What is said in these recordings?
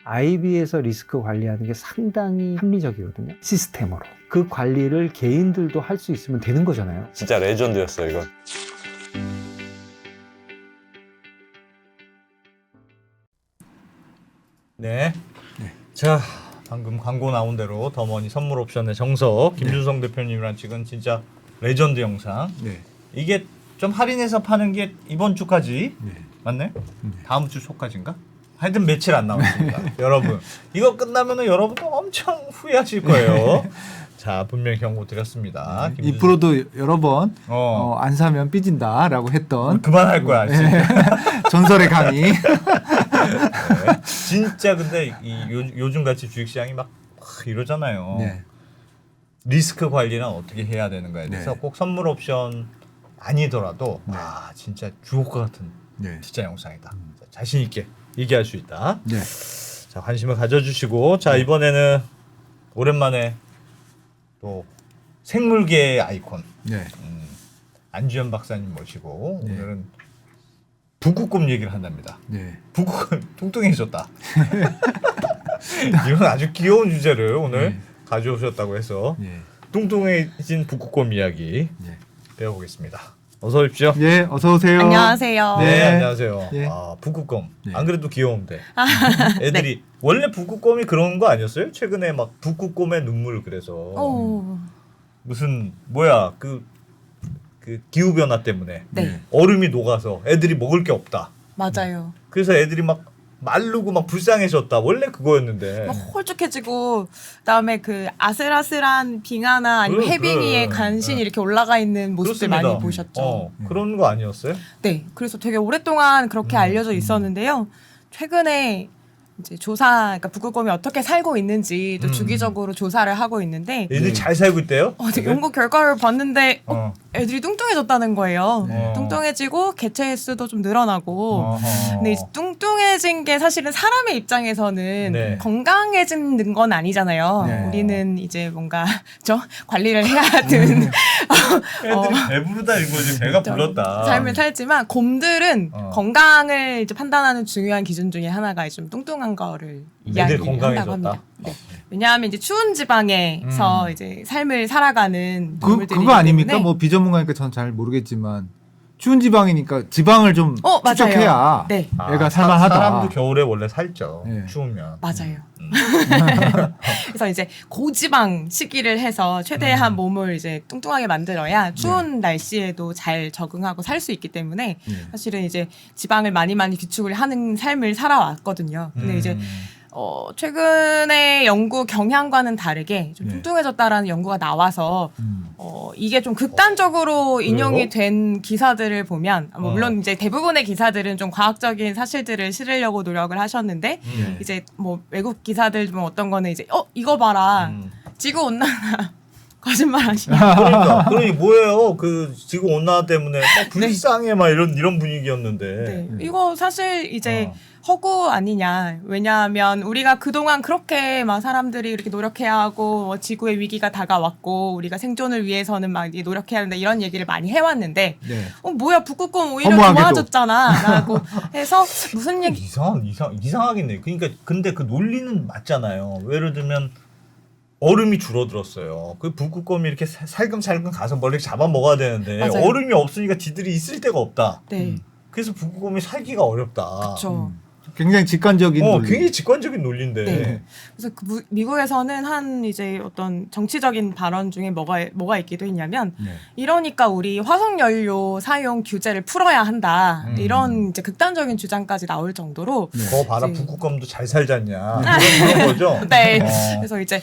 IB에서 리스크 관리하는 게 상당히 합리적이거든요. 시스템으로. 그 관리를 개인들도 할 수 있으면 되는 거잖아요. 진짜 레전드였어요, 이건. 네. 자, 방금 광고 나온 대로 더머니 선물 옵션의 정석 김준성 대표님이랑 찍은 진짜 레전드 영상. 네. 이게 좀 할인해서 파는 게 이번 주까지 네. 맞네? 다음 주 초까지인가? 하여튼 며칠 안 남았습니다. 여러분 이거 끝나면은 여러분도 엄청 후회하실 거예요. 자, 분명히 경고 드렸습니다. 이 프로도 여러 번 어. 안 사면 삐진다라고 했던 그만할 거야. 진짜. 전설의 강의. 네. 진짜 근데 요즘 같이 주식시장이 막 이러잖아요. 네. 리스크 관리는 어떻게 해야 되는가에 대해서 네. 꼭 선물 옵션 아니더라도 네. 아 진짜 주옥과 같은 네. 진짜 영상이다. 자, 자신 있게 얘기할 수 있다. 네. 자, 관심을 가져주시고 자 이번에는 오랜만에 또 생물계의 아이콘 네. 안주현 박사님 모시고 네. 오늘은 북극곰 얘기를 한답니다. 네. 북극곰 뚱뚱해졌다. 이런 아주 귀여운 주제를 오늘 네. 가져오셨다고 해서 네. 뚱뚱해진 북극곰 이야기 네. 배워보겠습니다. 어서 오십시오. 네, 어서 오세요. 안녕하세요. 네, 네. 안녕하세요. 네. 아, 북극곰. 네. 안 그래도 귀여운데. 애들이 원래 북극곰이 그런 거 아니었어요? 최근에 막 북극곰의 눈물 그래서 오, 무슨 뭐야 그 기후 변화 때문에 네, 얼음이 녹아서 애들이 먹을 게 없다. 맞아요. 그래서 애들이 막 마르고 막 불쌍해졌다. 원래 그거였는데. 막 홀쭉해지고 그다음에 그 아슬아슬한 빙하나 아니면 그래, 해빙 위에 그래. 간신히 네. 이렇게 올라가 있는 모습들 그렇습니다. 많이 보셨죠. 그런 거 아니었어요? 네, 그래서 되게 오랫동안 그렇게 알려져 있었는데요. 최근에 이제 그러니까 북극곰이 어떻게 살고 있는지 또 주기적으로 조사를 하고 있는데 애들이 잘 살고 있대요? 되게 연구 결과를 봤는데 어. 애들이 뚱뚱해졌다는 거예요. 네. 뚱뚱해지고 개체 수도 좀 늘어나고. 어허. 근데 이제 뚱뚱해진 게 사실은 사람의 입장에서는 네. 건강해지는 건 아니잖아요. 네. 우리는 이제 뭔가 관리를 해야 하는 애들이 배부르다 이거지. 배가 불렀다. 삶을 살지만 곰들은 어. 건강을 이제 판단하는 중요한 기준 중에 하나가 이제 좀 뚱뚱한 거를 애들 이야기한다고 건강해졌다? 합니다. 네. 왜냐하면 이제 추운 지방에서 이제 삶을 살아가는 동물들이기 그거 아닙니까? 때문에 뭐 비전문가니까 전 잘 모르겠지만 추운 지방이니까 지방을 좀 맞아요. 축적해야 네. 애가 살만하다. 사람도 겨울에 원래 살죠. 네. 추우면. 맞아요. 그래서 이제 고지방 식이를 해서 최대한 몸을 이제 뚱뚱하게 만들어야 추운 날씨에도 잘 적응하고 살 수 있기 때문에 사실은 이제 지방을 많이 비축을 하는 삶을 살아왔거든요. 근데 이제 최근에 연구 경향과는 다르게 좀 네. 뚱뚱해졌다라는 연구가 나와서 이게 좀 극단적으로 인용이 왜요? 된 기사들을 보면 물론 이제 대부분의 기사들은 좀 과학적인 사실들을 실으려고 노력을 하셨는데 이제 뭐 외국 기사들 좀 어떤 거는 이제 이거 봐라 지구 온난화 거짓말 하시냐. 그러니 뭐예요? 그 지구 온난화 때문에 불쌍해 막 이런 분위기였는데. 네. 이거 사실 이제 허구 아니냐. 왜냐하면 우리가 그동안 그렇게 막 사람들이 이렇게 노력해야 하고 뭐 지구의 위기가 다가왔고 우리가 생존을 위해서는 막 노력해야 한다 이런 얘기를 많이 해왔는데 네. 뭐야 북극곰 오히려 허무하게도. 좋아졌잖아 라고 해서 무슨 얘기 이상하겠네. 그러니까 근데 그 논리는 맞잖아요. 예를 들면 얼음이 줄어들었어요. 그 북극곰이 이렇게 살금살금 가서 멀리 잡아 먹어야 되는데 맞아요. 얼음이 없으니까 지들이 있을 데가 없다. 네. 그래서 북극곰이 살기가 어렵다. 그렇죠. 굉장히 직관적인 논리. 굉장히 직관적인 논리인데. 네. 그래서 미국에서는 한 이제 어떤 정치적인 발언 중에 뭐가 있기도 했냐면 네. 이러니까 우리 화석 연료 사용 규제를 풀어야 한다 이런 이제 극단적인 주장까지 나올 정도로 거 봐라 이제- 북극곰도 잘 살잖냐 그런 거죠. 네. 어. 그래서 이제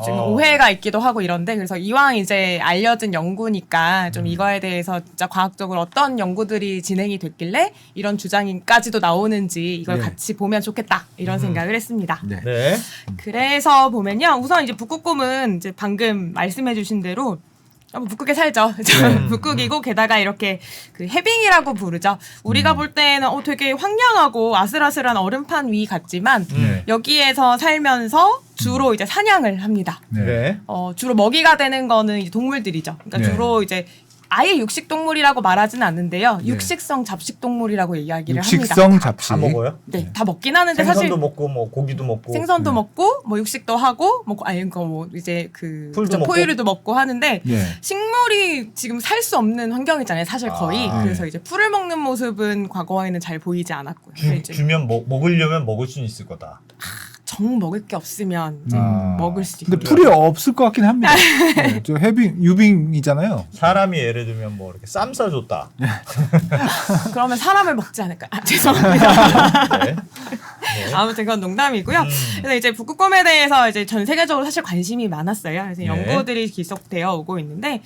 좀 오해가 있기도 하고 이런데 그래서 이왕 이제 알려진 연구니까 좀 이거에 대해서 진짜 과학적으로 어떤 연구들이 진행이 됐길래 이런 주장까지도 나오는지 이걸 네. 같이 보면 좋겠다 이런 생각을 했습니다. 네. 네. 그래서 보면요. 우선 이제 북극곰은 이제 방금 말씀해주신 대로 북극에 살죠. 북극이고 게다가 이렇게 그 해빙이라고 부르죠. 우리가 볼 때는 되게 황량하고 아슬아슬한 얼음판 위 같지만 여기에서 살면서 주로 이제 사냥을 합니다. 네. 주로 먹이가 되는 거는 이제 동물들이죠. 그러니까 네. 주로 이제 아예 육식 동물이라고 말하지는 않는데요. 네. 육식성 잡식 동물이라고 이야기를 합니다. 육식성 잡식. 다 먹어요? 네, 다 먹긴 하는데 생선도 사실 먹고 뭐 고기도 먹고. 생선도 네. 먹고 뭐 육식도 하고 뭐 아니 그거 뭐 이제 그 풀도 먹고? 포유류도 먹고 하는데 예. 식물이 지금 살 수 없는 환경이잖아요. 사실 거의. 아, 그래서 네. 이제 풀을 먹는 모습은 과거에는 잘 보이지 않았고요. 근데 이제 주면 먹으려면 먹을 수는 있을 거다. 정 먹을 게 없으면 이제 아. 먹을 수 있고. 근데 풀이 없을 것 같긴 합니다. 네, 저 유빙이잖아요. 사람이 예를 들면 뭐 이렇게 쌈 싸줬다. 그러면 사람을 먹지 않을까? 아, 죄송합니다. 네. 네. 아무튼 그건 농담이고요. 그래서 이제 북극곰에 대해서 이제 전 세계적으로 사실 관심이 많았어요. 그래서 네. 연구들이 계속되어 오고 있는데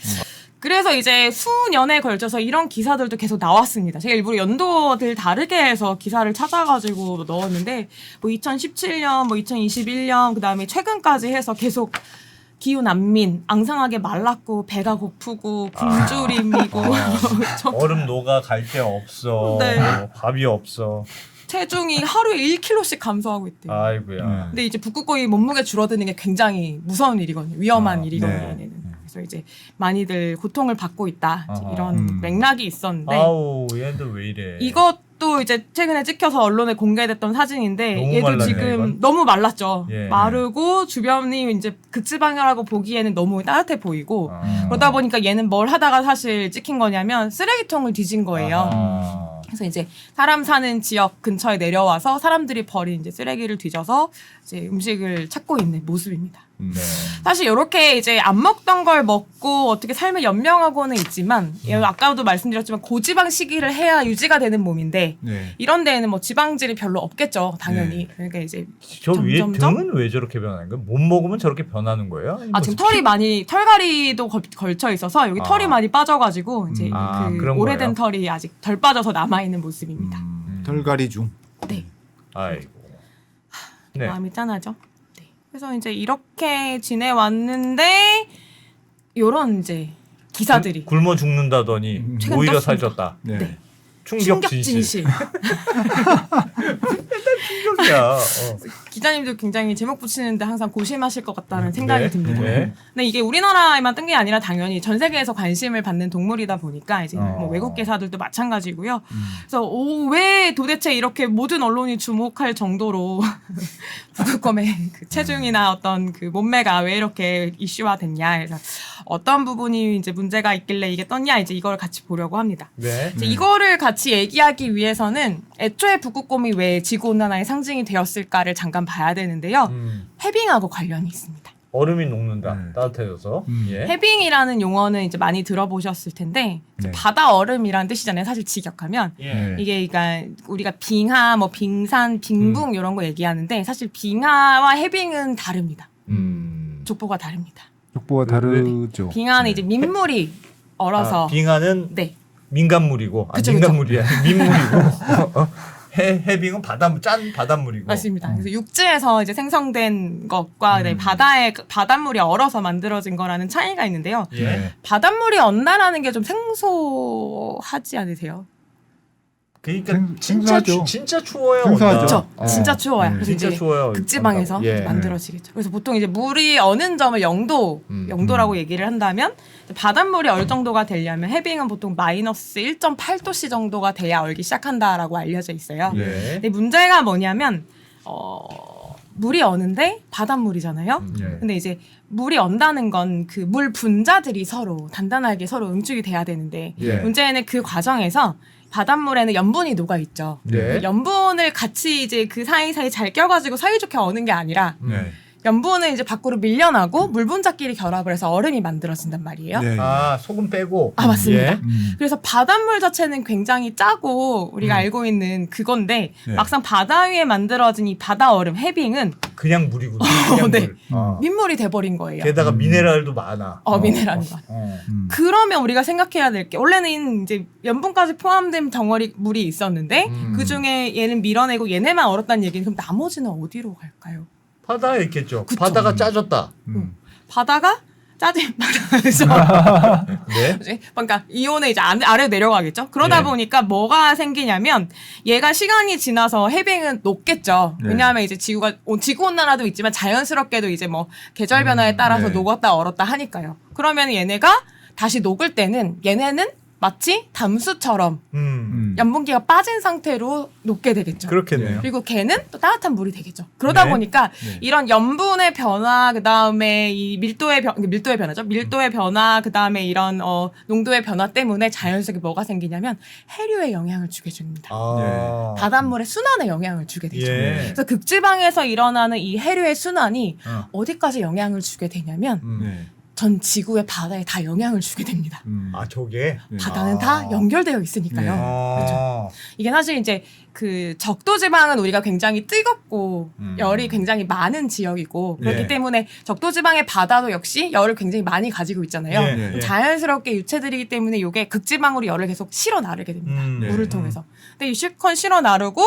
그래서 이제 수년에 걸쳐서 이런 기사들도 계속 나왔습니다. 제가 일부러 연도들 다르게 해서 기사를 찾아가지고 넣었는데 뭐 2017년, 뭐 2021년 그다음에 최근까지 해서 계속 기후 난민, 앙상하게 말랐고 배가 고프고 굶주림이고 좀 얼음 녹아 갈 데 없어. 네. 뭐 밥이 없어. 체중이 하루에 1kg씩 감소하고 있대요. 아이고야. 근데 이제 북극곰이 몸무게 줄어드는 게 굉장히 무서운 일이거든요. 위험한 아, 일이거든요. 네. 얘네는. 그래서 이제 많이들 고통을 받고 있다. 이제 아하. 이런 맥락이 있었는데 아우 얘들 왜 이래. 이것도 이제 최근에 찍혀서 언론에 공개됐던 사진인데 너무 얘도 말랐네, 지금 이건. 너무 말랐죠. 예. 마르고 주변이 이제 극지방이라고 보기에는 너무 따뜻해 보이고 아. 그러다 보니까 얘는 뭘 하다가 사실 찍힌 거냐면 쓰레기통을 뒤진 거예요. 아하. 그래서 이제 사람 사는 지역 근처에 내려와서 사람들이 버린 이제 쓰레기를 뒤져서 이제 음식을 찾고 있는 모습입니다. 네. 사실 이렇게 이제 안 먹던 걸 먹고 어떻게 삶을 연명하고는 있지만 아까도 말씀드렸지만 고지방 식이를 해야 유지가 되는 몸인데 네. 이런 데에는 뭐 지방질이 별로 없겠죠, 당연히. 그러니까 이제 저 위에 점점점? 등은 왜 저렇게 변하는 거예요? 못 먹으면 저렇게 변하는 거예요? 아니면 아 지금 뭐 털이 많이 털갈이도 걸쳐 있어서 여기 아. 털이 많이 빠져가지고 이제 아, 그 그런 오래된 거예요? 털이 아직 덜 빠져서 남아 있는 모습입니다. 털갈이 중. 네. 아이고. 네. 마음이 짠하죠. 네. 그래서 이제 이렇게 지내왔는데 요런 이제 기사들이 굶어 죽는다더니 최근 오히려 떴습니다. 살쪘다. 네. 네. 충격 진실. 진실. 충격이야. 기자님도 굉장히 제목 붙이는데 항상 고심하실 것 같다는 생각이 네. 듭니다. 네. 근데 이게 우리나라에만 뜬 게 아니라 당연히 전 세계에서 관심을 받는 동물이다 보니까 이제 뭐 외국 기사들도 마찬가지고요. 그래서 왜 도대체 이렇게 모든 언론이 주목할 정도로 북극곰의 그 체중이나 어떤 그 몸매가 왜 이렇게 이슈화됐냐. 그래서 어떤 부분이 이제 문제가 있길래 이게 떴냐 이제 이걸 같이 보려고 합니다. 네. 이제 이거를 같이 얘기하기 위해서는 애초에 북극곰이 왜 지구온난화의 상징이 되었을까를 잠깐 봐야 되는데요. 해빙하고 관련이 있습니다. 얼음이 녹는다. 네. 따뜻해져서. 예. 해빙이라는 용어는 이제 많이 들어보셨을 텐데 이제 네. 바다 얼음이라는 뜻이잖아요. 사실 직역하면 예. 이게 그러니까 우리가 빙하, 뭐 빙산, 빙붕 이런 거 얘기하는데 사실 빙하와 해빙은 다릅니다. 족보가 다릅니다. 족보가 다르죠. 빙하는 이제 민물이 얼어서 아, 빙하는 네. 민간물이고, 그쵸, 민간물이야. 민물이고. 해빙은 짠 바닷물이고. 맞습니다. 그래서 육지에서 이제 생성된 것과 그다음에 바닷물이 얼어서 만들어진 거라는 차이가 있는데요. 예. 네. 바닷물이 얼다라는 게 좀 생소하지 않으세요? 그러니까 생소하죠. 진짜 추워요. 생소하죠. 그렇죠. 어. 진짜 추워요. 네. 그래서 진짜 이제 추워요. 극지방에서 예. 만들어지겠죠. 그래서 보통 이제 물이 어는 점을 영도라고 얘기를 한다면 바닷물이 얼 정도가 되려면 해빙은 보통 마이너스 1.8도씨 정도가 돼야 얼기 시작한다라고 알려져 있어요. 예. 근데 문제가 뭐냐면 물이 어는데 바닷물이잖아요. 예. 근데 이제 물이 언다는 건 그 물 분자들이 서로 단단하게 서로 응축이 돼야 되는데 예. 문제는 그 과정에서 바닷물에는 염분이 녹아 있죠. 네. 염분을 같이 이제 그 사이사이 잘 껴가지고 사이좋게 어는 게 아니라 네. 염분은 이제 밖으로 밀려나고 물 분자끼리 결합을 해서 얼음이 만들어진단 말이에요. 네. 아, 소금 빼고. 아, 맞습니다. 예. 그래서 바닷물 자체는 굉장히 짜고 우리가 알고 있는 그건데 네. 막상 바다 위에 만들어진 이 바다 얼음 해빙은 그냥 물이구나. 그냥 네. 물. 어. 민물이 돼버린 거예요. 게다가 미네랄도 많아. 미네랄이 많아. 그러면 우리가 생각해야 될 게 원래는 이제 염분까지 포함된 덩어리 물이 있었는데 그 중에 얘는 밀어내고 얘네만 얼었다는 얘기는 그럼 나머지는 어디로 갈까요? 바다에 있겠죠. 그쵸. 바다가 짜졌다. 바다가 짜증 바다에서 네. 그러니까 이온은 이제 아래로 내려가겠죠. 그러다 예. 보니까 뭐가 생기냐면 얘가 시간이 지나서 해빙은 녹겠죠. 네. 왜냐하면 이제 지구 온난화도 있지만 자연스럽게도 이제 뭐 계절 변화에 따라서 네. 녹았다 얼었다 하니까요. 그러면 얘네가 다시 녹을 때는 얘네는 마치 담수처럼 염분기가 빠진 상태로 녹게 되겠죠. 그렇겠네요. 그리고 걔는 또 따뜻한 물이 되겠죠. 그러다 네. 보니까 네. 이런 염분의 변화, 그 다음에 이 밀도의 변화죠. 밀도의 변화, 그 다음에 이런 농도의 변화 때문에 자연스럽게 뭐가 생기냐면 해류에 영향을 주게 됩니다. 아. 바닷물의 순환에 영향을 주게 되죠. 예. 그래서 극지방에서 일어나는 이 해류의 순환이 어. 어디까지 영향을 주게 되냐면 네. 전 지구의 바다에 다 영향을 주게 됩니다. 아 저게. 네. 바다는 아. 다 연결되어 있으니까요. 네. 아. 이게 사실 이제 그 적도 지방은 우리가 굉장히 뜨겁고 음. 열이 굉장히 많은 지역이고 그렇기 예. 때문에 적도 지방의 바다도 역시 열을 굉장히 많이 가지고 있잖아요. 예, 예. 자연스럽게 유체들이기 때문에 이게 극지방으로 열을 계속 실어 나르게 됩니다. 네. 물을 통해서. 근데 이 실컷 실어 나르고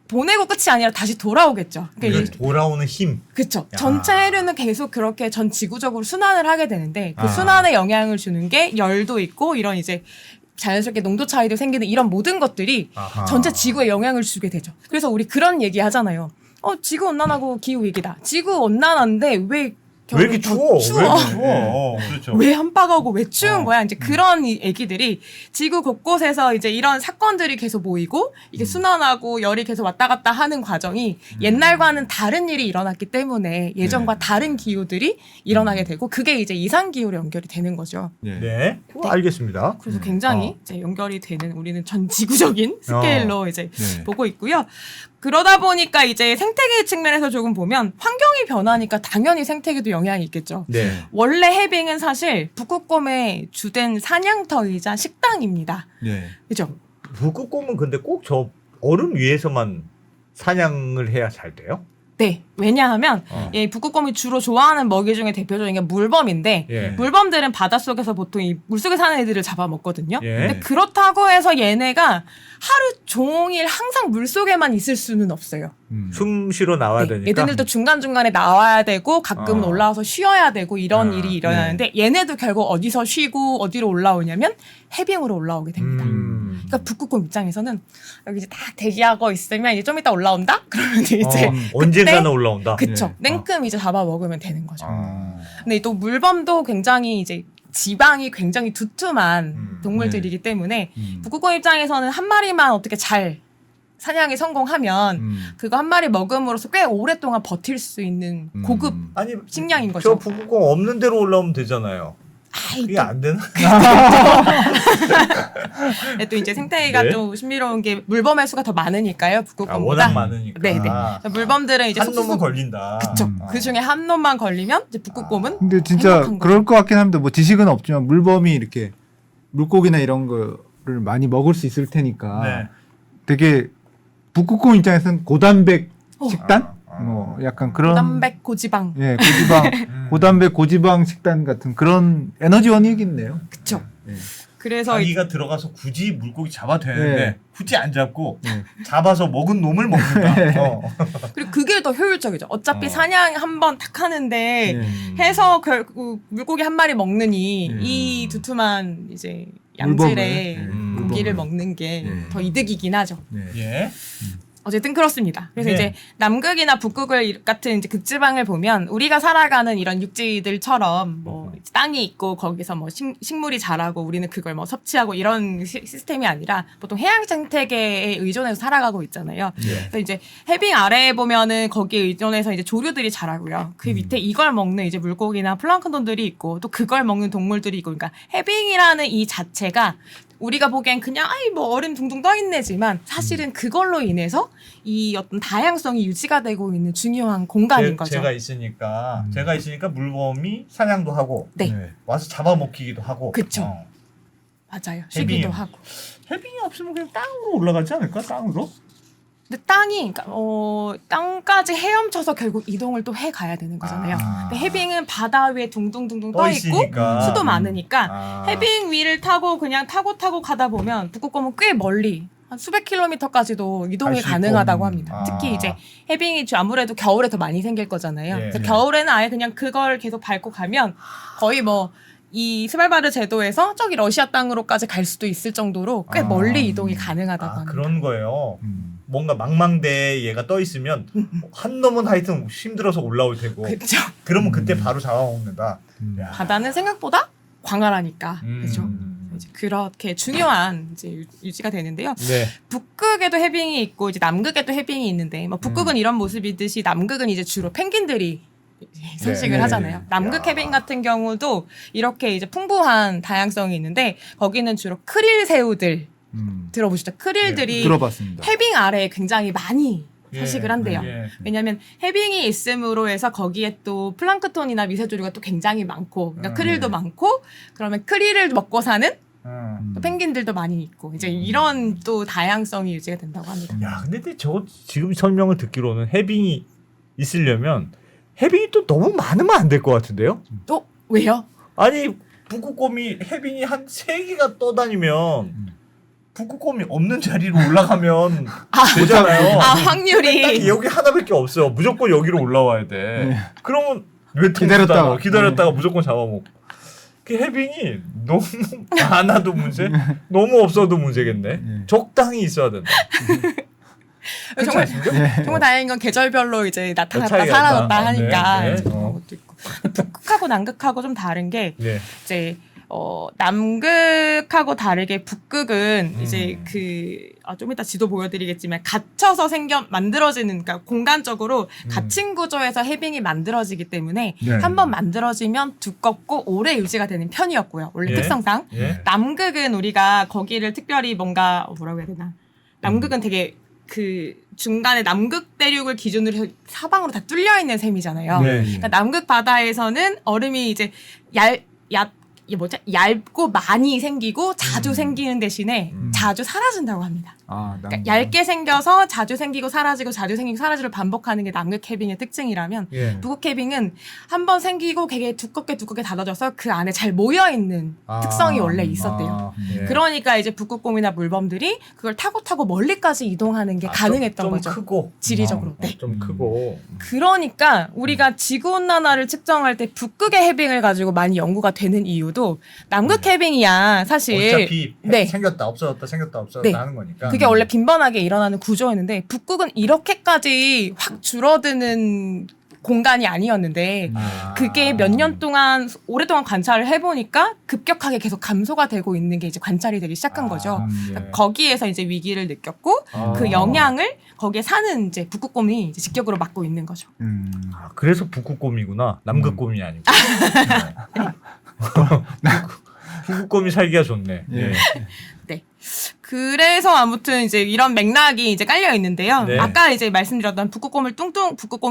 보내고 끝이 아니라 다시 돌아오겠죠. 그러니까 이게 돌아오는 힘. 그쵸. 야. 전체 해류는 계속 그렇게 전 지구적으로 순환을 하게 되는데 그 아. 순환에 영향을 주는 게 열도 있고 이런 이제 자연스럽게 농도 차이도 생기는 이런 모든 것들이 아하. 전체 지구에 영향을 주게 되죠. 그래서 우리 그런 얘기 하잖아요. 지구 온난화고 기후 위기다. 지구 온난화인데 왜 왜 이렇게 추워? 추워? 왜 이렇게 추워? 그렇죠. 왜 한파가 오고 왜 추운 어. 거야? 이제 그런 이 얘기들이 지구 곳곳에서 이제 이런 사건들이 계속 모이고 이게 순환하고 열이 계속 왔다 갔다 하는 과정이 옛날과는 다른 일이 일어났기 때문에 예전과 네. 다른 기후들이 일어나게 되고 그게 이제 이상 기후로 연결이 되는 거죠. 네. 네. 알겠습니다. 그래서 굉장히 이제 연결이 되는 우리는 전 지구적인 스케일로 이제 네. 보고 있고요. 그러다 보니까 이제 생태계 측면에서 조금 보면 환경이 변하니까 당연히 생태계도 영향이 있겠죠. 네. 원래 해빙은 사실 북극곰의 주된 사냥터이자 식당입니다. 네. 그죠? 북극곰은 근데 꼭 저 얼음 위에서만 사냥을 해야 잘 돼요? 네. 왜냐하면 어. 이 북극곰이 주로 좋아하는 먹이 중에 대표적인 게 물범인데 예. 물범들은 바닷속에서 보통 이 물속에 사는 애들을 잡아먹거든요. 예. 근데 그렇다고 해서 얘네가 하루 종일 항상 물속에만 있을 수는 없어요. 숨 쉬러 나와야 네, 되니까. 얘네들도 중간중간에 나와야 되고 가끔은 어. 올라와서 쉬어야 되고 이런 아, 일이 일어나는데 얘네도 결국 어디서 쉬고 어디로 올라오냐면 해빙으로 올라오게 됩니다. 그러니까 북극곰 입장에서는 여기 이제 딱 대기하고 있으면 이제 좀 이따 올라온다? 그러면 이제 언젠가는 올라온다. 그쵸. 네. 냉큼 이제 잡아먹으면 되는 거죠. 아. 근데 또 물범도 굉장히 이제 지방이 굉장히 두툼한 동물들이기 때문에 북극곰 입장에서는 한 마리만 어떻게 잘 사냥에 성공하면 그거 한 마리 먹음으로써 꽤 오랫동안 버틸 수 있는 고급 아니 식량인 저 거죠. 북극곰 없는 대로 올라오면 되잖아요. 아이, 그게 안 되나? 또 이제 생태계가 네. 좀 신비로운 게 물범의 수가 더 많으니까요. 북극곰보다. 워낙 많으니까. 네네. 물범들은 이제 한 놈은 쏙쏙 걸린다. 그쵸. 그 중에 한 놈만 걸리면 이제 북극곰은 근데 진짜 행복한 그럴 것 같긴 합니다. 뭐 지식은 없지만 물범이 이렇게 물고기나 이런 거를 많이 먹을 수 있을 테니까 네. 되게 북극곰 입장에서는 고단백 식단? 아. 뭐 약간 그런 고단백 고지방. 예, 고지방 고단백 고지방 식단 같은 그런 에너지원이겠네요. 그쵸. 예. 그래서 자기가 들어가서 굳이 물고기 잡아 되는데 네. 굳이 안 잡고 네. 잡아서 먹은 놈을 먹는다. 그리고 그게 더 효율적이죠. 어차피 사냥 한 번 탁 하는데 예. 해서 결국 물고기 한 마리 먹느니 음. 이 두툼한 이제 물범을, 양질의 예, 고기를 물범을. 먹는 게 예. 더 이득이긴 하죠. 네. 예. 어쨌든 그렇습니다. 그래서 네. 이제 남극이나 북극을 같은 이제 극지방을 보면 우리가 살아가는 이런 육지들처럼 뭐 땅이 있고 거기서 뭐 식물이 자라고 우리는 그걸 뭐 섭취하고 이런 시스템이 아니라 보통 해양 생태계에 의존해서 살아가고 있잖아요. 그래서 이제 해빙 아래에 보면은 거기에 의존해서 이제 조류들이 자라고요. 그 밑에 이걸 먹는 이제 물고기나 플랑크톤들이 있고 또 그걸 먹는 동물들이 있고 그러니까 해빙이라는 이 자체가 우리가 보기엔 그냥 아이 뭐 얼음 둥둥 떠 있네지만 사실은 그걸로 인해서 이 어떤 다양성이 유지가 되고 있는 중요한 공간인 거죠. 제가 있으니까 물범이 사냥도 하고 네. 네. 와서 잡아먹히기도 하고. 그쵸. 맞아요. 쉬기도 해빙. 하고. 해빙이 없으면 그냥 땅으로 올라가지 않을까? 땅으로? 근데 땅이 그러니까 땅까지 헤엄쳐서 결국 이동을 또 해 가야 되는 거잖아요. 아. 근데 해빙은 바다 위에 둥둥둥둥 떠 떠 있고 있으니까. 수도 많으니까 아. 해빙 위를 타고 그냥 타고 가다 보면 북극곰은 꽤 멀리 한 수백 킬로미터까지도 이동이 갈수 가능하다고 있고. 합니다. 아. 특히 이제 해빙이 아무래도 겨울에 더 많이 생길 거잖아요. 예. 그래서 네. 겨울에는 아예 그냥 그걸 계속 밟고 가면 거의 뭐 이 스발바르 제도에서 저기 러시아 땅으로까지 갈 수도 있을 정도로 꽤 아. 멀리 이동이 가능하다고 합니다. 그런 거예요. 음. 뭔가 망망대에 얘가 떠 있으면 한 놈은 하여튼 힘들어서 올라올 테고 그렇죠. 그러면 그때 바로 잡아먹는다. 음. 야. 바다는 생각보다 광활하니까 그렇죠. 이제 그렇게 중요한 이제 유지가 되는데요. 네. 북극에도 해빙이 있고 이제 남극에도 해빙이 있는데 뭐 북극은 이런 모습이듯이 남극은 이제 주로 펭귄들이 서식을 네. 하잖아요. 남극 야. 해빙 같은 경우도 이렇게 이제 풍부한 다양성이 있는데 거기는 주로 크릴 새우들 들어보셨죠? 크릴들이 들어봤습니다. 해빙 아래에 굉장히 많이 예. 서식을 한대요. 예. 왜냐하면 해빙이 있음으로 해서 거기에 또 플랑크톤이나 미세조류가 또 굉장히 많고, 그러니까 크릴도 많고, 그러면 크릴을 먹고 사는 또 펭귄들도 많이 있고, 이제 이런 또 다양성이 유지가 된다고 합니다. 야, 근데 저 지금 설명을 듣기로는 해빙이 있으려면 해빙이 또 너무 많으면 안 될 것 같은데요? 또 왜요? 아니 북극곰이 해빙이 한 3개가 떠다니면 북극곰이 없는 자리로 올라가면 되잖아요. 아 딱 확률이 여기 하나밖에 없어요. 무조건 여기로 올라와야 돼. 네. 그러면 왜 기다렸다가 무조건 잡아먹고. 그 해빙이 너무 많아도 문제, 너무 없어도 문제겠네. 적당히 있어야 된다. 그렇지 정말 않습니까? 정말 다행인 건 계절별로 이제 나타났다 차이가 사라졌다 있다. 하니까 네, 네. 이제 그런 것도 있고 북극하고 남극하고 좀 다른 게 네. 이제 남극하고 다르게 북극은 이제 좀 이따 지도 보여드리겠지만 갇혀서 만들어지는, 그러니까 공간적으로 갇힌 구조에서 해빙이 만들어지기 때문에 네. 한번 만들어지면 두껍고 오래 유지가 되는 편이었고요. 원래 예. 특성상. 예. 남극은 우리가 거기를 특별히 뭔가 뭐라고 해야 되나? 남극은 되게 그 중간에 남극 대륙을 기준으로 해서 사방으로 다 뚫려 있는 셈이잖아요. 네. 그러니까 남극 바다에서는 얼음이 이제 얇고 많이 생기고 자주 생기는 대신에 자주 사라진다고 합니다. 아, 그러니까 얇게 생겨서 자주 생기고 사라지고 자주 생기고 사라지를 반복하는 게 남극 해빙의 특징이라면 예. 북극 해빙은 한번 생기고 되게 두껍게 닫아져서 그 안에 잘 모여 있는 특성이 원래 있었대요. 예. 그러니까 이제 북극곰이나 물범들이 그걸 타고 멀리까지 이동하는 게 가능했던 좀 거죠. 크고 지리적으로. 네. 좀 크고. 그러니까 우리가 지구 온난화를 측정할 때 북극의 해빙을 가지고 많이 연구가 되는 이유도 남극 해빙이야 사실. 어차피 네. 생겼다 없어졌다 네. 하는 거니까. 그게 원래 빈번하게 일어나는 구조였는데 북극은 이렇게까지 확 줄어드는 공간이 아니었는데 그게 몇 년 동안 오랫동안 관찰을 해보니까 급격하게 계속 감소가 되고 있는 게 이제 관찰이 되기 시작한 거죠. 예. 거기에서 이제 위기를 느꼈고 그 영향을 거기에 사는 이제 북극곰이 이제 직격으로 맡고 있는 거죠. 아, 그래서 북극곰이구나. 남극곰이 아니고. 북극곰이 살기가 좋네. 예. 네. 그래서 아무튼 이제 이런 맥락이 이제 깔려 있는데요. 네. 아까 이제 말씀드렸던 북극곰이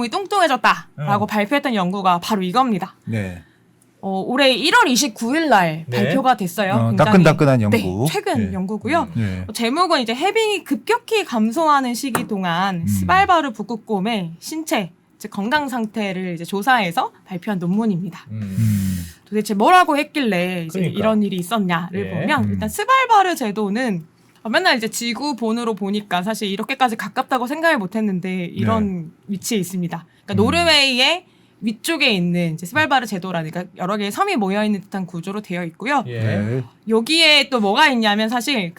뚱뚱해졌다라고 발표했던 연구가 바로 이겁니다. 네. 올해 1월 29일 날 네. 발표가 됐어요. 굉장히 따끈따끈한 연구. 네, 최근 네. 연구고요. 네. 제목은 이제 해빙이 급격히 감소하는 시기 동안 스발바르 북극곰의 신체, 즉 건강 상태를 이제 조사해서 발표한 논문입니다. 도대체 뭐라고 했길래 이제 그러니까. 이런 일이 있었냐를 예. 보면 일단 스발바르 제도는 맨날 이제 지구 본으로 보니까 사실 이렇게까지 가깝다고 생각을 못했는데 이런 위치에 있습니다. 그러니까 노르웨이의 위쪽에 있는 이제 스발바르 제도라니까 여러 개의 섬이 모여 있는 듯한 구조로 되어 있고요. 예. 네. 여기에 또 뭐가 있냐면 사실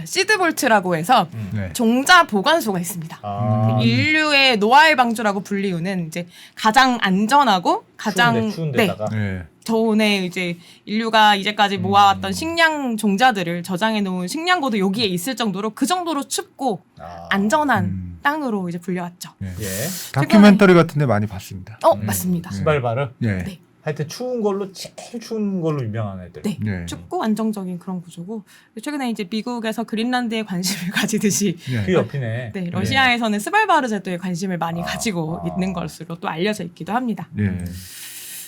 시드볼트라고 해서 네. 종자 보관소가 있습니다. 아, 인류의 노아의 방주라고 불리우는 이제 가장 안전하고 가장 추운 데다가. 네. 저온에 이제 인류가 이제까지 모아왔던 식량 종자들을 저장해 놓은 식량고도 여기에 있을 정도로 그 정도로 춥고 아. 안전한 땅으로 이제 불려왔죠. 네. 예. 다큐멘터리 같은데 많이 봤습니다. 맞습니다. 스발바르. 네. 네. 하여튼 추운 걸로 제일 추운 걸로 유명한 애들. 네. 네. 춥고 안정적인 그런 구조고 최근에 이제 미국에서 그린란드에 관심을 가지듯이 네. 그 옆이네. 네, 러시아에서는 스발바르 제도에 관심을 많이 가지고 아. 있는 것으로 또 알려져 있기도 합니다. 네.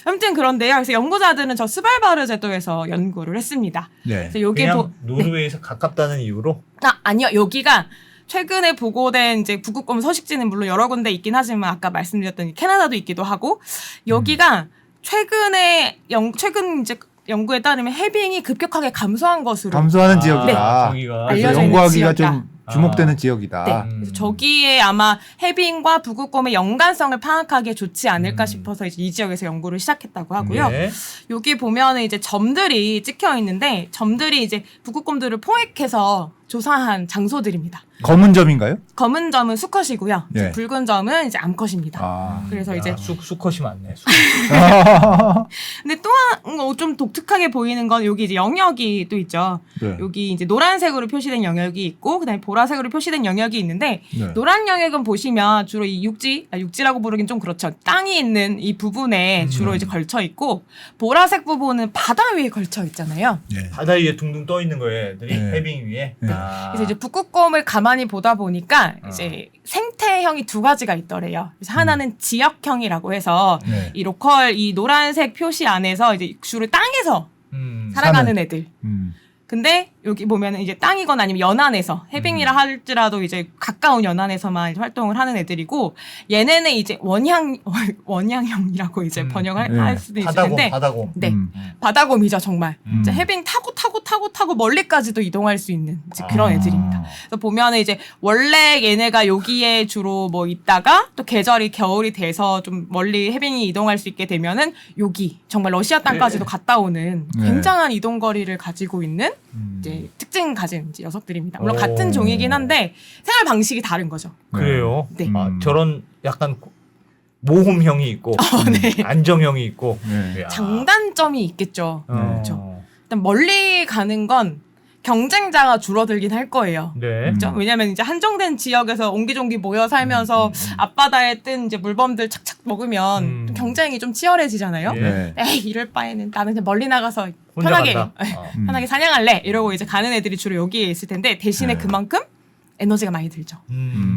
아무튼 그런데요. 그래서 연구자들은 저 스발바르 제도에서 연구를 했습니다. 네. 그래서 여기 그냥 노르웨이에서 가깝다는 이유로. 아니요. 여기가 최근에 보고된 이제 북극곰 서식지는 물론 여러 군데 있긴 하지만 아까 말씀드렸던 캐나다도 있기도 하고 여기가 최근 이제 연구에 따르면 해빙이 급격하게 감소한 것으로 감소하는 지역이다. 저기가 알려져 그래서 있는 연구하기가 지역이다. 좀 주목되는 지역이다. 네. 그래서 저기에 아마 해빙과 북극곰의 연관성을 파악하기에 좋지 않을까 싶어서 이제 이 지역에서 연구를 시작했다고 하고요. 네. 여기 보면은 이제 점들이 찍혀 있는데 점들이 이제 북극곰들을 포획해서 조사한 장소들입니다. 검은 점인가요? 검은 점은 수컷이고요. 예. 붉은 점은 이제 암컷입니다. 아. 그래서 이제 수컷이 많네. 근데 또한 좀 독특하게 보이는 건 여기 이제 영역이 또 있죠. 네. 여기 이제 노란색으로 표시된 영역이 있고 그다음에 보라색으로 표시된 영역이 있는데 네. 노란 영역은 보시면 주로 이 육지라고 부르긴 좀 그렇죠. 땅이 있는 이 부분에 주로 이제 걸쳐 있고 보라색 부분은 바다 위에 걸쳐 있잖아요. 네. 바다 위에 둥둥 떠 있는 거예요, 애들이 네. 해빙 위에. 네. 아. 그래서 이제 북극곰을 가만히 보다 보니까 이제 생태형이 두 가지가 있더래요. 그래서 하나는 지역형이라고 해서 네. 이 로컬 이 노란색 표시 안에서 이제 주로 땅에서 음. 살아가는 애들. 음. 근데 여기 보면은 이제 땅이거나 아니면 연안에서 해빙이라 할지라도 이제 가까운 연안에서만 이제 활동을 하는 애들이고 얘네는 이제 원양형이라고 이제 번역을 네. 할 수도 바다곰, 있는데 바다곰. 네. 음. 바다곰이죠 정말. 음. 이제 해빙 타고 멀리까지도 이동할 수 있는 이제 그런 아. 애들입니다. 그래서 보면은 이제 원래 얘네가 여기에 주로 뭐 있다가 또 계절이 겨울이 돼서 좀 멀리 해빙이 이동할 수 있게 되면은 여기 정말 러시아 땅까지도 갔다 오는 네. 굉장한 이동 거리를 가지고 있는 음. 이제 특징 가진 이제 녀석들입니다. 물론 오. 같은 종이긴 한데 생활 방식이 다른 거죠. 그래요. 네. 아, 음. 저런 약간 모험형이 있고 네. 안정형이 있고. 네. 야. 장단점이 있겠죠. 어. 그렇죠. 일단 멀리 가는 건 경쟁자가 줄어들긴 할 거예요. 네. 그렇죠? 왜냐면 이제 한정된 지역에서 옹기종기 모여 살면서 앞바다에 뜬 이제 물범들 착착 먹으면 경쟁이 좀 치열해지잖아요. 예. 네. 에이 이럴 바에는 나는 그냥 멀리 나가서 혼자 편하게 간다. 어. 편하게 사냥할래 이러고 이제 가는 애들이 주로 여기에 있을 텐데 대신에 네. 그만큼 에너지가 많이 들죠.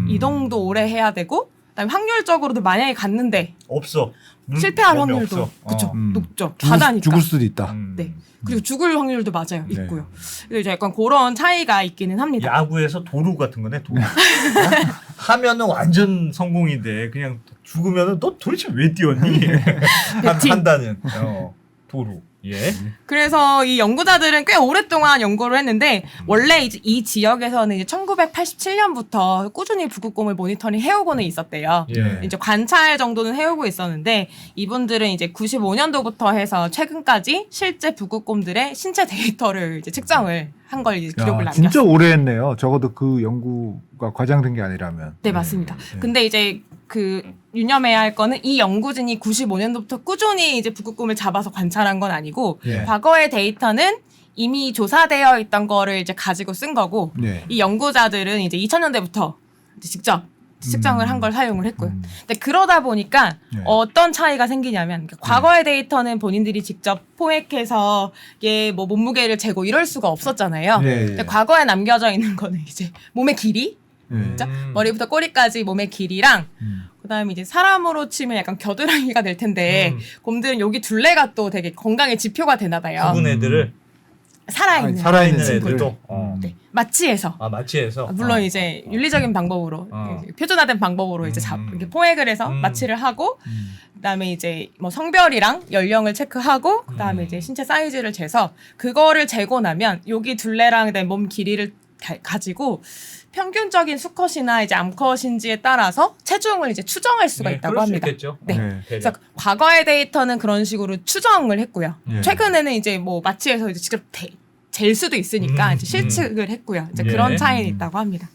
이동도 오래 해야 되고 그다음에 확률적으로도 만약에 갔는데 없어. 실패할 몸이 확률도 없어. 그쵸 음. 높죠. 바다니까. 죽을 수도 있다. 네. 그리고 죽을 확률도 맞아요. 네. 있고요. 그래서 이제 약간 그런 차이가 있기는 합니다. 야구에서 도루 같은 거네. 도루. 하면은 완전 성공인데 그냥 죽으면은 너 도대체 왜 뛰었니? 배팅. 한다는 도루. 예. 그래서 이 연구자들은 꽤 오랫동안 연구를 했는데 원래 이제 이 지역에서는 이제 1987년부터 꾸준히 북극곰을 모니터링 해오고는 있었대요. 예. 이제 관찰 정도는 해오고 있었는데 이분들은 이제 95년도부터 해서 최근까지 실제 북극곰들의 신체 데이터를 이제 측정을 한 걸 이제 기록을 야, 남겼어요. 진짜 오래 했네요. 적어도 그 연구가 과장된 게 아니라면. 네, 맞습니다. 네. 근데 이제 그 유념해야 할 거는 이 연구진이 95년도부터 꾸준히 이제 북극곰을 잡아서 관찰한 건 아니고 예. 과거의 데이터는 이미 조사되어 있던 거를 이제 가지고 쓴 거고 네. 이 연구자들은 이제 2000년대부터 직접 측정을 한 걸 사용을 했고요. 근데 그러다 보니까 네. 어떤 차이가 생기냐면 과거의 데이터는 본인들이 직접 포획해서 얘 뭐 몸무게를 재고 이럴 수가 없었잖아요. 네. 근데 과거에 남겨져 있는 거는 이제 몸의 길이, 네. 그죠? 머리부터 꼬리까지 몸의 길이랑 그다음에 이제 사람으로 치면 약간 겨드랑이가 될 텐데 곰들은 여기 둘레가 또 되게 건강의 지표가 되나 봐요. 죽은 애들을 살아있는. 살아있는 애들도. 애들. 네. 마취해서. 아 마취해서. 물론 이제 윤리적인 방법으로 어. 표준화된 방법으로 이제 이렇게 포획을 해서 마취를 하고 그다음에 이제 뭐 성별이랑 연령을 체크하고 그다음에 이제 신체 사이즈를 재서 그거를 재고 나면 여기 둘레랑 그다음에 몸 길이를 가지고 평균적인 수컷이나 이제 암컷인지에 따라서 체중을 이제 추정할 수가 있다고 그럴 수 합니다. 있겠죠. 네. 네. 그래서 과거의 데이터는 그런 식으로 추정을 했고요. 예. 최근에는 이제 뭐 마취해서 이제 직접 잴 수도 있으니까 이제 실측을 했고요. 이제 예. 그런 차이는 있다고 합니다.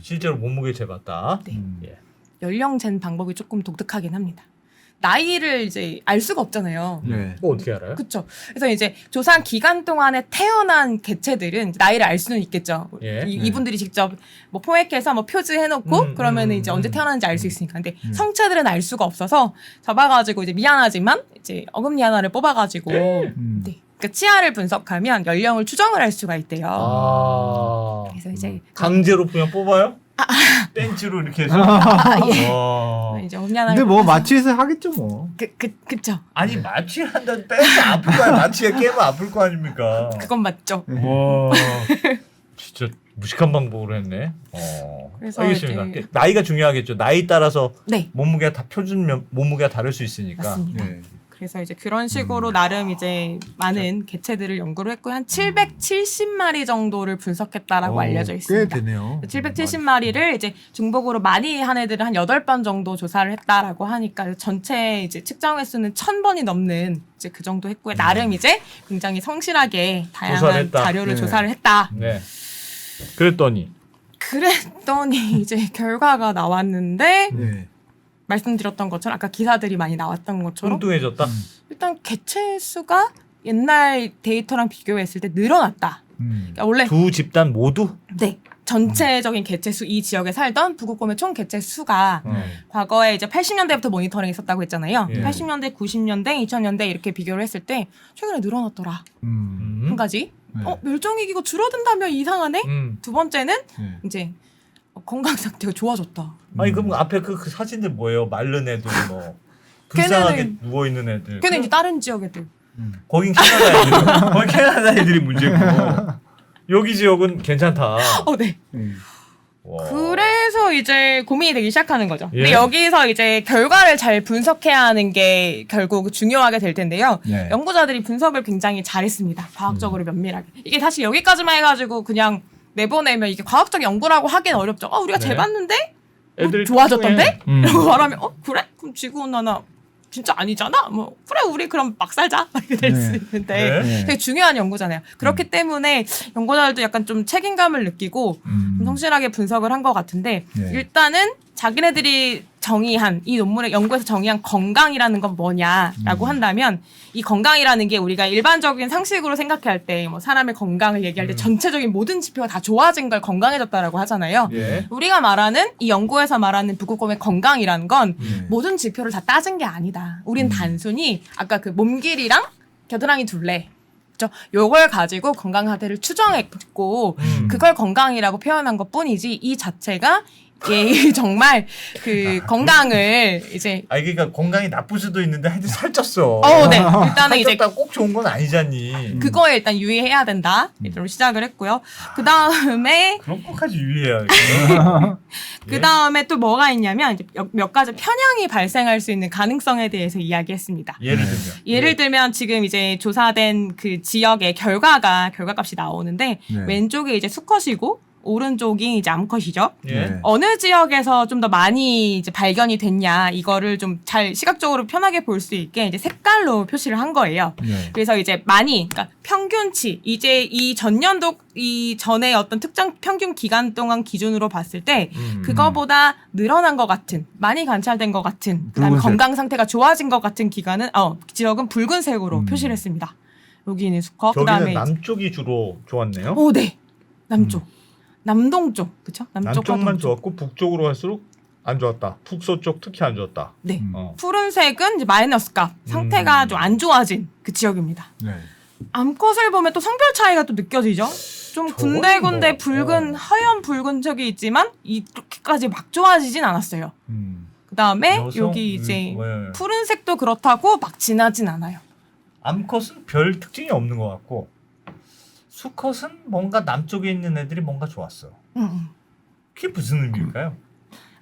실제로 몸무게 재봤다. 네. 예. 연령 잰 방법이 조금 독특하긴 합니다. 나이를 이제 알 수가 없잖아요. 네. 뭐 어떻게 알아요? 그렇죠. 그래서 이제 조사 기간 동안에 태어난 개체들은 나이를 알 수는 있겠죠. 예. 이분들이 직접 뭐 포획해서 뭐 표지해놓고 그러면은 이제 언제 태어났는지 알 수 있으니까. 근데 성체들은 알 수가 없어서 잡아가지고 이제 미안하지만 이제 어금니 하나를 뽑아가지고 네. 그러니까 치아를 분석하면 연령을 추정을 할 수가 있대요. 아. 그래서 이제 강제로 그냥 뽑아요? 벤치로 이렇게 해서. 예. 와. 이제 어금니 하나를 근데 뭐 뽑아서- 마취해서 하겠죠 뭐. 그쵸. 아니 마취를 한다는 빼서 아플 거 아니야. 마취에 깨면 아플 거 아닙니까? 그건 맞죠. 와. 진짜 무식한 방법으로 했네. 그래서 알겠습니다. 이제- 나이가 중요하겠죠. 나이 따라서 네. 몸무게가 다 표준 몸무게가 다를 수 있으니까. 맞습니다. 네. 그래서 이제 그런 식으로 나름 이제 많은 개체들을 연구를 했고 한 770마리 정도를 분석했다라고 알려져 있습니다. 꽤 되네요. 770마리를 이제 중복으로 많이 한 애들을 한 8번 정도 조사를 했다라고 하니까 전체 이제 측정 횟수는 1000번이 넘는 이제 그 정도 했고요. 나름 이제 굉장히 성실하게 조사를 다양한 했다. 자료를 네. 조사를 했다. 네. 그랬더니 이제 결과가 나왔는데 네. 말씀드렸던 것처럼 아까 기사들이 많이 나왔던 것처럼 뚱뚱해졌다. 일단 개체 수가 옛날 데이터랑 비교했을 때 늘어났다. 그러니까 원래 두 집단 모두. 네. 전체적인 개체 수, 이 지역에 살던 북극곰의 총 개체 수가 어. 과거에 이제 80년대부터 모니터링 했었다고 했잖아요. 예. 80년대, 90년대, 2000년대 이렇게 비교를 했을 때 최근에 늘어났더라. 한 가지. 네. 멸종위기가 줄어든다면 이상하네? 두 번째는 네. 이제 건강 상태가 좋아졌다. 아니 그럼 앞에 그 사진들 뭐예요? 마른 애들 뭐 불쌍하게 걔네는- 누워 있는 애들. 걔는 이제 다른 지역 애들. 거긴 캐나다 애들. 거긴 캐나다 애들이 문제고. 여기 지역은 괜찮다. 네. 와. 그래서 이제 고민이 되기 시작하는 거죠. 예. 근데 여기서 이제 결과를 잘 분석해야 하는 게 결국 중요하게 될 텐데요. 네. 연구자들이 분석을 굉장히 잘했습니다. 과학적으로 면밀하게. 이게 사실 여기까지만 해가지고 그냥 내보내면 이게 과학적 연구라고 하기는 어렵죠. 우리가 네. 재봤는데 애들이 좋아졌던데? 뚱뚱해. 라고 말하면 그래? 그럼 지구온난화 진짜 아니잖아? 뭐 그래 우리 그럼 막 살자 이렇게 될 수 네. 있는데 네. 되게 중요한 연구잖아요. 그렇기 때문에 연구자들도 약간 좀 책임감을 느끼고 좀 성실하게 분석을 한 것 같은데 네. 일단은 자기네들이 정의한 이 논문의 연구에서 정의한 건강이라는 건 뭐냐라고 한다면 이 건강이라는 게 우리가 일반적인 상식으로 생각할 때 뭐 사람의 건강을 얘기할 때 전체적인 모든 지표가 다 좋아진 걸 건강해졌다라고 하잖아요. 예. 우리가 말하는 이 연구에서 말하는 북극곰의 건강이라는 건 네. 모든 지표를 다 따진 게 아니다. 우린 단순히 아까 그 몸길이랑 겨드랑이 둘레 그죠? 요걸 가지고 건강 상태를 추정했고 그걸 건강이라고 표현한 것뿐이지 이 자체가 이게 정말 그 건강을 이제 그러니까 건강이 나쁠 수도 있는데 하여튼 살쪘어. 네. 일단은 이제 살쪘다 꼭 좋은 건 아니잖니. 그거에 일단 유의해야 된다. 이로 시작을 했고요. 그 다음에 그런 것까지 유의해야 돼. 그 다음에 또 뭐가 있냐면 이제 몇 가지 편향이 발생할 수 있는 가능성에 대해서 이야기했습니다. 예를 들면. 예를 들면 지금 이제 조사된 그 지역의 결과값이 나오는데 네. 왼쪽이 이제 수컷이고 오른쪽이 이제 암컷이죠. 예. 네. 어느 지역에서 좀 더 많이 이제 발견이 됐냐 이거를 좀 잘 시각적으로 편하게 볼 수 있게 이제 색깔로 표시를 한 거예요. 네. 그래서 이제 많이 그러니까 평균치 이제 이 전년도 이 전에 어떤 특정 평균 기간 동안 기준으로 봤을 때 그거보다 늘어난 것 같은 많이 관찰된 것 같은 그다음에 붉은색. 건강 상태가 좋아진 것 같은 기간은 지역은 붉은색으로 표시를 했습니다. 여기 있는 수컷 저기는 그다음에 남쪽이 주로 좋았네요. 네 남쪽 남동쪽 그쵸 남쪽과 남쪽만 동쪽. 좋았고 북쪽으로 갈수록 안 좋았다. 북서쪽 특히 안 좋았다. 네 어. 푸른색은 이제 마이너스 값 상태가 좀 안 좋아진 그 지역입니다. 네. 암컷을 보면 또 성별 차이가 또 느껴지죠. 좀 저거는 군데군데 뭐, 붉은 하얀 붉은 적이 있지만 이렇게까지 막 좋아지진 않았어요. 그 다음에 여성? 여기 이제 왜? 푸른색도 그렇다고 막 진하진 않아요. 암컷은 별 특징이 없는 것 같고 수컷은 뭔가 남쪽에 있는 애들이 뭔가 좋았어. 그게 무슨 의미일까요?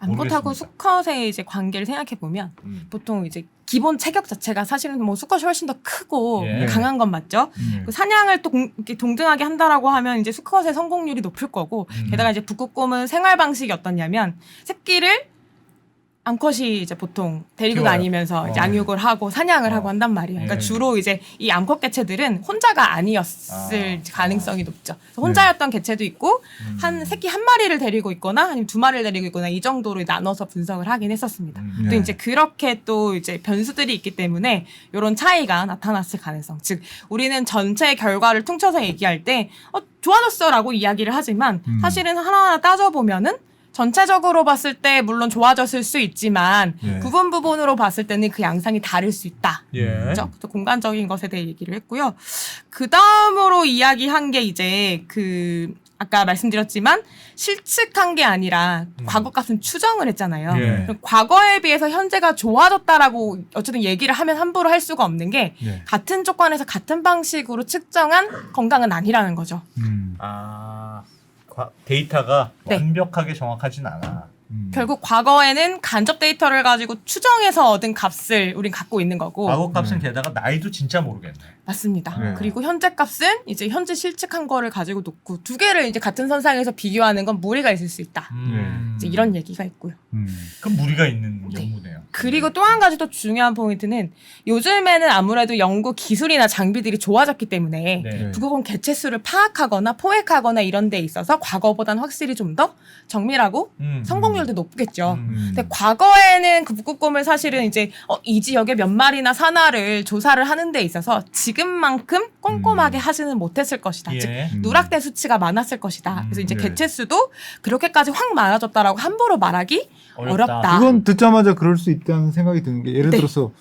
암컷하고 모르겠습니다. 수컷의 이제 관계를 생각해 보면 보통 이제 기본 체격 자체가 사실은 뭐 수컷이 훨씬 더 크고 예. 강한 건 맞죠. 그 사냥을 또 이렇게 동등하게 한다라고 하면 이제 수컷의 성공률이 높을 거고 게다가 이제 북극곰은 생활 방식이 어떻냐면 새끼를 암컷이 이제 보통 데리고 키워요. 다니면서 이제 양육을 하고 사냥을 하고 한단 말이에요. 그러니까 예. 주로 이제 이 암컷 개체들은 혼자가 아니었을 가능성이 높죠. 그래서 혼자였던 개체도 있고 한 새끼 한 마리를 데리고 있거나 아니면 두 마리를 데리고 있거나 이 정도로 나눠서 분석을 하긴 했었습니다. 또 네. 이제 그렇게 또 이제 변수들이 있기 때문에 이런 차이가 나타났을 가능성. 즉 우리는 전체 결과를 퉁쳐서 얘기할 때 좋아졌어라고 이야기를 하지만 사실은 하나하나 따져보면은 전체적으로 봤을 때 물론 좋아졌을 수 있지만 예. 부분으로 봤을 때는 그 양상이 다를 수 있다. 예. 그렇죠? 그래서 공간적인 것에 대해 얘기를 했고요. 그 다음으로 이야기한 게 이제 그 아까 말씀드렸지만 실측한 게 아니라 과거값은 추정을 했잖아요. 예. 그럼 과거에 비해서 현재가 좋아졌다라고 어쨌든 얘기를 하면 함부로 할 수가 없는 게 예. 같은 조건에서 같은 방식으로 측정한 건강은 아니라는 거죠. 데이터가 네. 완벽하게 정확하진 않아. 결국 과거에는 간접 데이터를 가지고 추정해서 얻은 값을 우린 갖고 있는 거고 과거 값은 게다가 나이도 진짜 모르겠네. 맞습니다. 네. 그리고 현재 값은 이제 현재 실측한 거를 가지고 놓고 두 개를 이제 같은 선상에서 비교하는 건 무리가 있을 수 있다. 이제 이런 얘기가 있고요. 그럼 무리가 있는 네. 연구네요. 그리고 또 한 가지 또 중요한 포인트는 요즘에는 아무래도 연구 기술이나 장비들이 좋아졌기 때문에 네. 북극곰 개체수를 파악하거나 포획하거나 이런 데 있어서 과거보다는 확실히 좀 더 정밀하고 성공률도 높겠죠. 근데 과거에는 그 북극곰을 사실은 이제 이 지역에 몇 마리나 사나를 조사를 하는 데 있어서 지금만큼 꼼꼼하게 하지는 못했을 것이다. 즉 예. 누락된 수치가 많았을 것이다. 그래서 이제 네. 개체수도 그렇게까지 확 많아졌다라고 함부로 말하기 어렵다. 그건 듣자마자 그럴 수 있다는 생각이 드는 게 예를 네. 들어서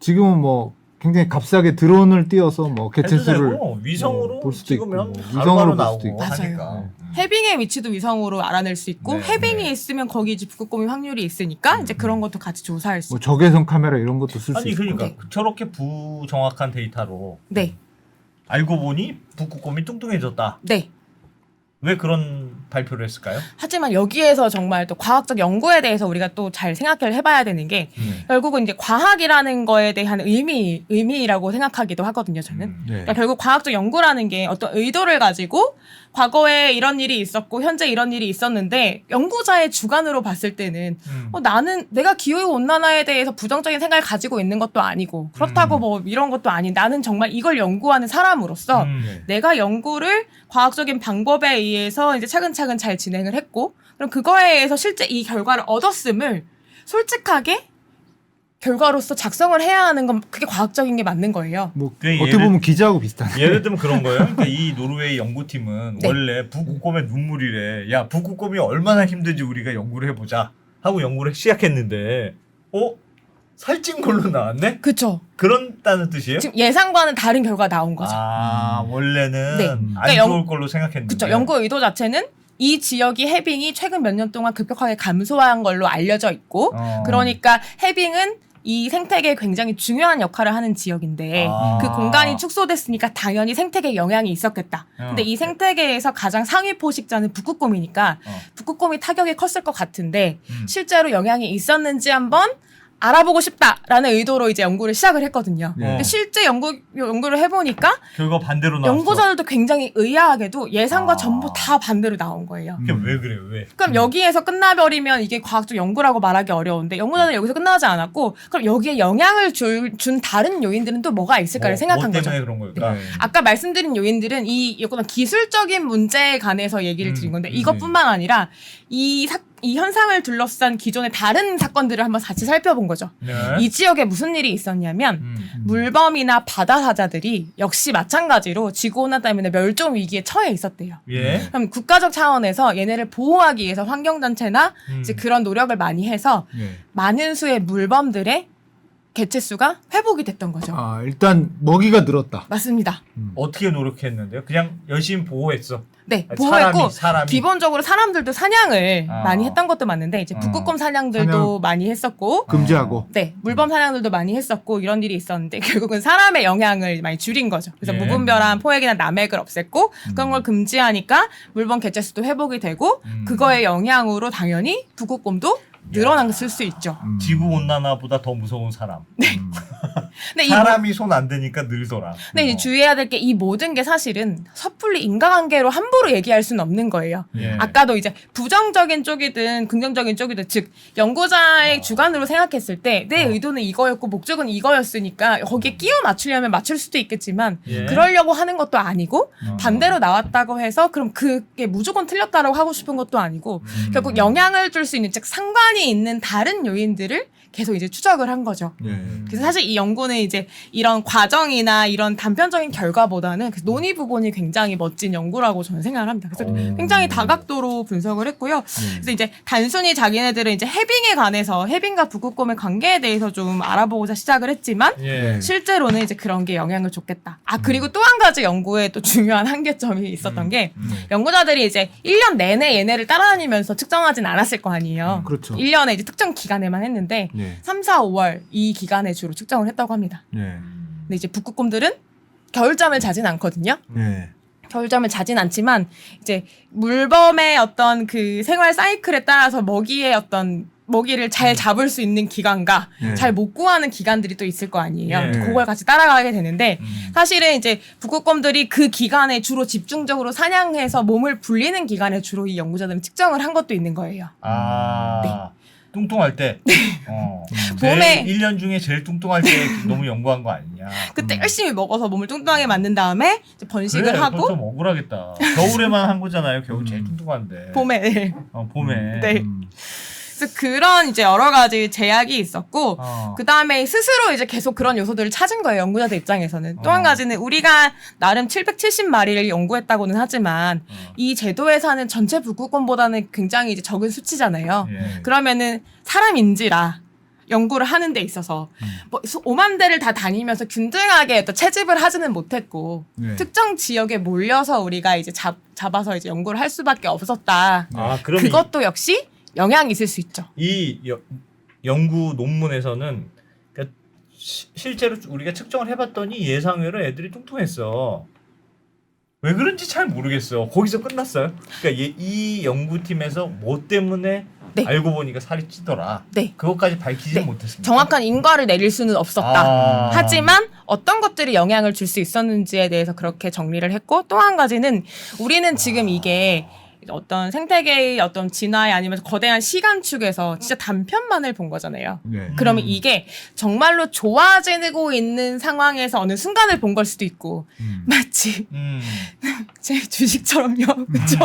지금은 뭐 굉장히 값싸게 드론을 띄워서 뭐 개체수를 해도 되고, 위성으로 볼 수도 있고 찍으면 뭐 바로바로 위성으로 볼 수도 있고. 나오고 맞아요. 하니까. 해빙의 위치도 위성으로 알아낼 수 있고 네, 해빙이 네. 있으면 거기 이제 북극곰이 확률이 있으니까 이제 그런 것도 같이 조사할 수 뭐 있고. 적외선 카메라 이런 것도 쓸 수 아니 있고. 그러니까 네. 저렇게 부정확한 데이터로 네, 알고 보니 북극곰이 뚱뚱해졌다. 네. 왜 그런 발표를 했을까요? 하지만 여기에서 정말 또 과학적 연구에 대해서 우리가 또 잘 생각을 해봐야 되는 게 결국은 이제 과학이라는 거에 대한 의미라고 생각하기도 하거든요. 저는. 네. 그러니까 결국 과학적 연구라는 게 어떤 의도를 가지고 과거에 이런 일이 있었고 현재 이런 일이 있었는데 연구자의 주관으로 봤을 때는 나는 내가 기후온난화에 대해서 부정적인 생각을 가지고 있는 것도 아니고 그렇다고 뭐 이런 것도 아닌 나는 정말 이걸 연구하는 사람으로서 내가 연구를 과학적인 방법에 의해서 이제 차근차근 잘 진행을 했고 그럼 그거에 의해서 실제 이 결과를 얻었음을 솔직하게 결과로서 작성을 해야 하는 건 그게 과학적인 게 맞는 거예요. 뭐 그 어떻게 보면 기자하고 비슷하네. 예를 들면 그런 거예요. 그러니까 이 노르웨이 연구팀은 네. 원래 북극곰의 눈물이래. 야 북극곰이 얼마나 힘든지 우리가 연구를 해보자 하고 연구를 시작했는데 살찐 걸로 나왔네? 그렇죠. 그런다는 뜻이에요? 지금 예상과는 다른 결과가 나온 거죠. 원래는 네. 안 그러니까 좋을 걸로 생각했는데. 그렇죠. 연구 의도 자체는 이 지역이 해빙이 최근 몇 년 동안 급격하게 감소한 걸로 알려져 있고 그러니까 해빙은 이 생태계에 굉장히 중요한 역할을 하는 지역인데 그 공간이 축소됐으니까 당연히 생태계에 영향이 있었겠다. 근데 이 생태계에서 가장 상위 포식자는 북극곰이니까 북극곰이 타격이 컸을 것 같은데 실제로 영향이 있었는지 한번 알아보고 싶다라는 의도로 이제 연구를 시작을 했거든요. 네. 근데 실제 연구를 해보니까 결과 반대로 나왔어. 연구자들도 굉장히 의아하게도 예상과 전부 다 반대로 나온 거예요. 그게 왜 그래요? 왜? 그럼 여기에서 끝나버리면 이게 과학적 연구라고 말하기 어려운데 연구자는 여기서 끝나지 않았고 그럼 여기에 영향을 준 다른 요인들은 또 뭐가 있을까를 생각한 뭐 거죠. 때문에 그런 걸까? 네. 아까 말씀드린 요인들은 이 어떤 기술적인 문제에 관해서 얘기를 드린 건데 이것뿐만 아니라 이 현상을 둘러싼 기존의 다른 사건들을 한번 같이 살펴본 거죠. 네. 이 지역에 무슨 일이 있었냐면 물범이나 바다 사자들이 역시 마찬가지로 지구온난화 때문에 멸종 위기에 처해 있었대요. 예. 그럼 국가적 차원에서 얘네를 보호하기 위해서 환경단체나 이제 그런 노력을 많이 해서 네. 많은 수의 물범들의 개체수가 회복이 됐던 거죠. 일단 먹이가 늘었다. 맞습니다. 어떻게 노력했는데요? 그냥 열심히 보호했어. 네, 아니, 보호했고 사람이. 기본적으로 사람들도 사냥을 아. 많이 했던 것도 맞는데 이제 북극곰 사냥들도 많이 했었고 금지하고. 네, 물범 사냥들도 많이 했었고 이런 일이 있었는데 결국은 사람의 영향을 많이 줄인 거죠. 그래서 예. 무분별한 포획이나 남획을 없앴고 그런 걸 금지하니까 물범 개체수도 회복이 되고 그거의 영향으로 당연히 북극곰도 늘어났을 수 있죠. 지구 온난화보다 더 무서운 사람. 근데 사람이 손 안 대니까 늘더라. 근데 이제 주의해야 될 게 이 모든 게 사실은 섣불리 인과관계로 함부로 얘기할 수는 없는 거예요. 예. 아까도 이제 부정적인 쪽이든 긍정적인 쪽이든 즉 연구자의 주관으로 생각했을 때 내 의도는 이거였고 목적은 이거였으니까 거기에 끼워 맞추려면 맞출 수도 있겠지만 예. 그러려고 하는 것도 아니고 반대로 나왔다고 해서 그럼 그게 무조건 틀렸다라고 하고 싶은 것도 아니고 결국 영향을 줄 수 있는 즉 상관이 있는 다른 요인들을 계속 이제 추적을 한 거죠. 그래서 사실 이 연구는 이제 이런 과정이나 이런 단편적인 결과보다는 그 논의 부분이 굉장히 멋진 연구라고 저는 생각을 합니다. 그래서 굉장히 다각도로 분석을 했고요. 그래서 이제 단순히 자기네들은 이제 해빙에 관해서 해빙과 북극곰의 관계에 대해서 좀 알아보고자 시작을 했지만 예. 실제로는 이제 그런 게 영향을 줬겠다. 그리고 또 한 가지 연구에 또 중요한 한계점이 있었던 게 연구자들이 이제 1년 내내 얘네를 따라다니면서 측정하진 않았을 거 아니에요. 그렇죠. 1년에 이제 특정 기간에만 했는데 네. 3, 4, 5월 이 기간에 주로 측정을 했다고 합니다. 네. 근데 이제 북극곰들은 겨울잠을 자진 않거든요. 네. 겨울잠을 자진 않지만 이제 물범의 어떤 그 생활 사이클에 따라서 먹이의 어떤 먹이를 잘 잡을 수 있는 기관과 네. 잘 못 구하는 기관들이 또 있을 거 아니에요. 네. 그걸 같이 따라가게 되는데 사실은 이제 북극곰들이 그 기간에 주로 집중적으로 사냥해서 몸을 불리는 기간에 주로 이 연구자들은 측정을 한 것도 있는 거예요. 뚱뚱할 때. 봄에 1년 중에 제일 뚱뚱할 때 너무 연구한 거 아니냐. 그때 열심히 먹어서 몸을 뚱뚱하게 만든 다음에 이제 번식을 그래, 하고 그건 좀 억울하겠다. 겨울에만 한 거잖아요. 겨울 제일 뚱뚱한데. 봄에 네. 봄에. 네. 그래서 그런 이제 여러 가지 제약이 있었고 그 다음에 스스로 이제 계속 그런 요소들을 찾은 거예요. 연구자들 입장에서는. 또 한 가지는 우리가 나름 770마리를 연구했다고는 하지만 이 제도에서는 전체 북극곰보다는 굉장히 이제 적은 수치잖아요. 예. 그러면은 사람인지라 연구를 하는 데 있어서 뭐 5만 대를 다 다니면서 균등하게 또 채집을 하지는 못했고 네. 특정 특정 지역에 몰려서 우리가 이제 잡아서 이제 연구를 할 수밖에 없었다. 그럼 그것도 역시 영향이 있을 수 있죠. 이 연구 논문에서는 그러니까 실제로 우리가 측정을 해봤더니 예상외로 애들이 뚱뚱했어. 왜 그런지 잘 모르겠어. 거기서 끝났어요. 그러니까 이 연구팀에서 뭐 때문에 네. 알고 보니까 살이 찌더라. 네. 그것까지 밝히지 네. 못했습니다. 정확한 인과를 내릴 수는 없었다. 하지만 어떤 것들이 영향을 줄 수 있었는지에 대해서 그렇게 정리를 했고 또 한 가지는 우리는 지금 이게 어떤 생태계의 어떤 진화에 아니면 거대한 시간축에서 진짜 단편만을 본 거잖아요. 네. 그러면 이게 정말로 좋아지고 있는 상황에서 어느 순간을 본 걸 수도 있고 마치 제 주식처럼요. 그렇죠?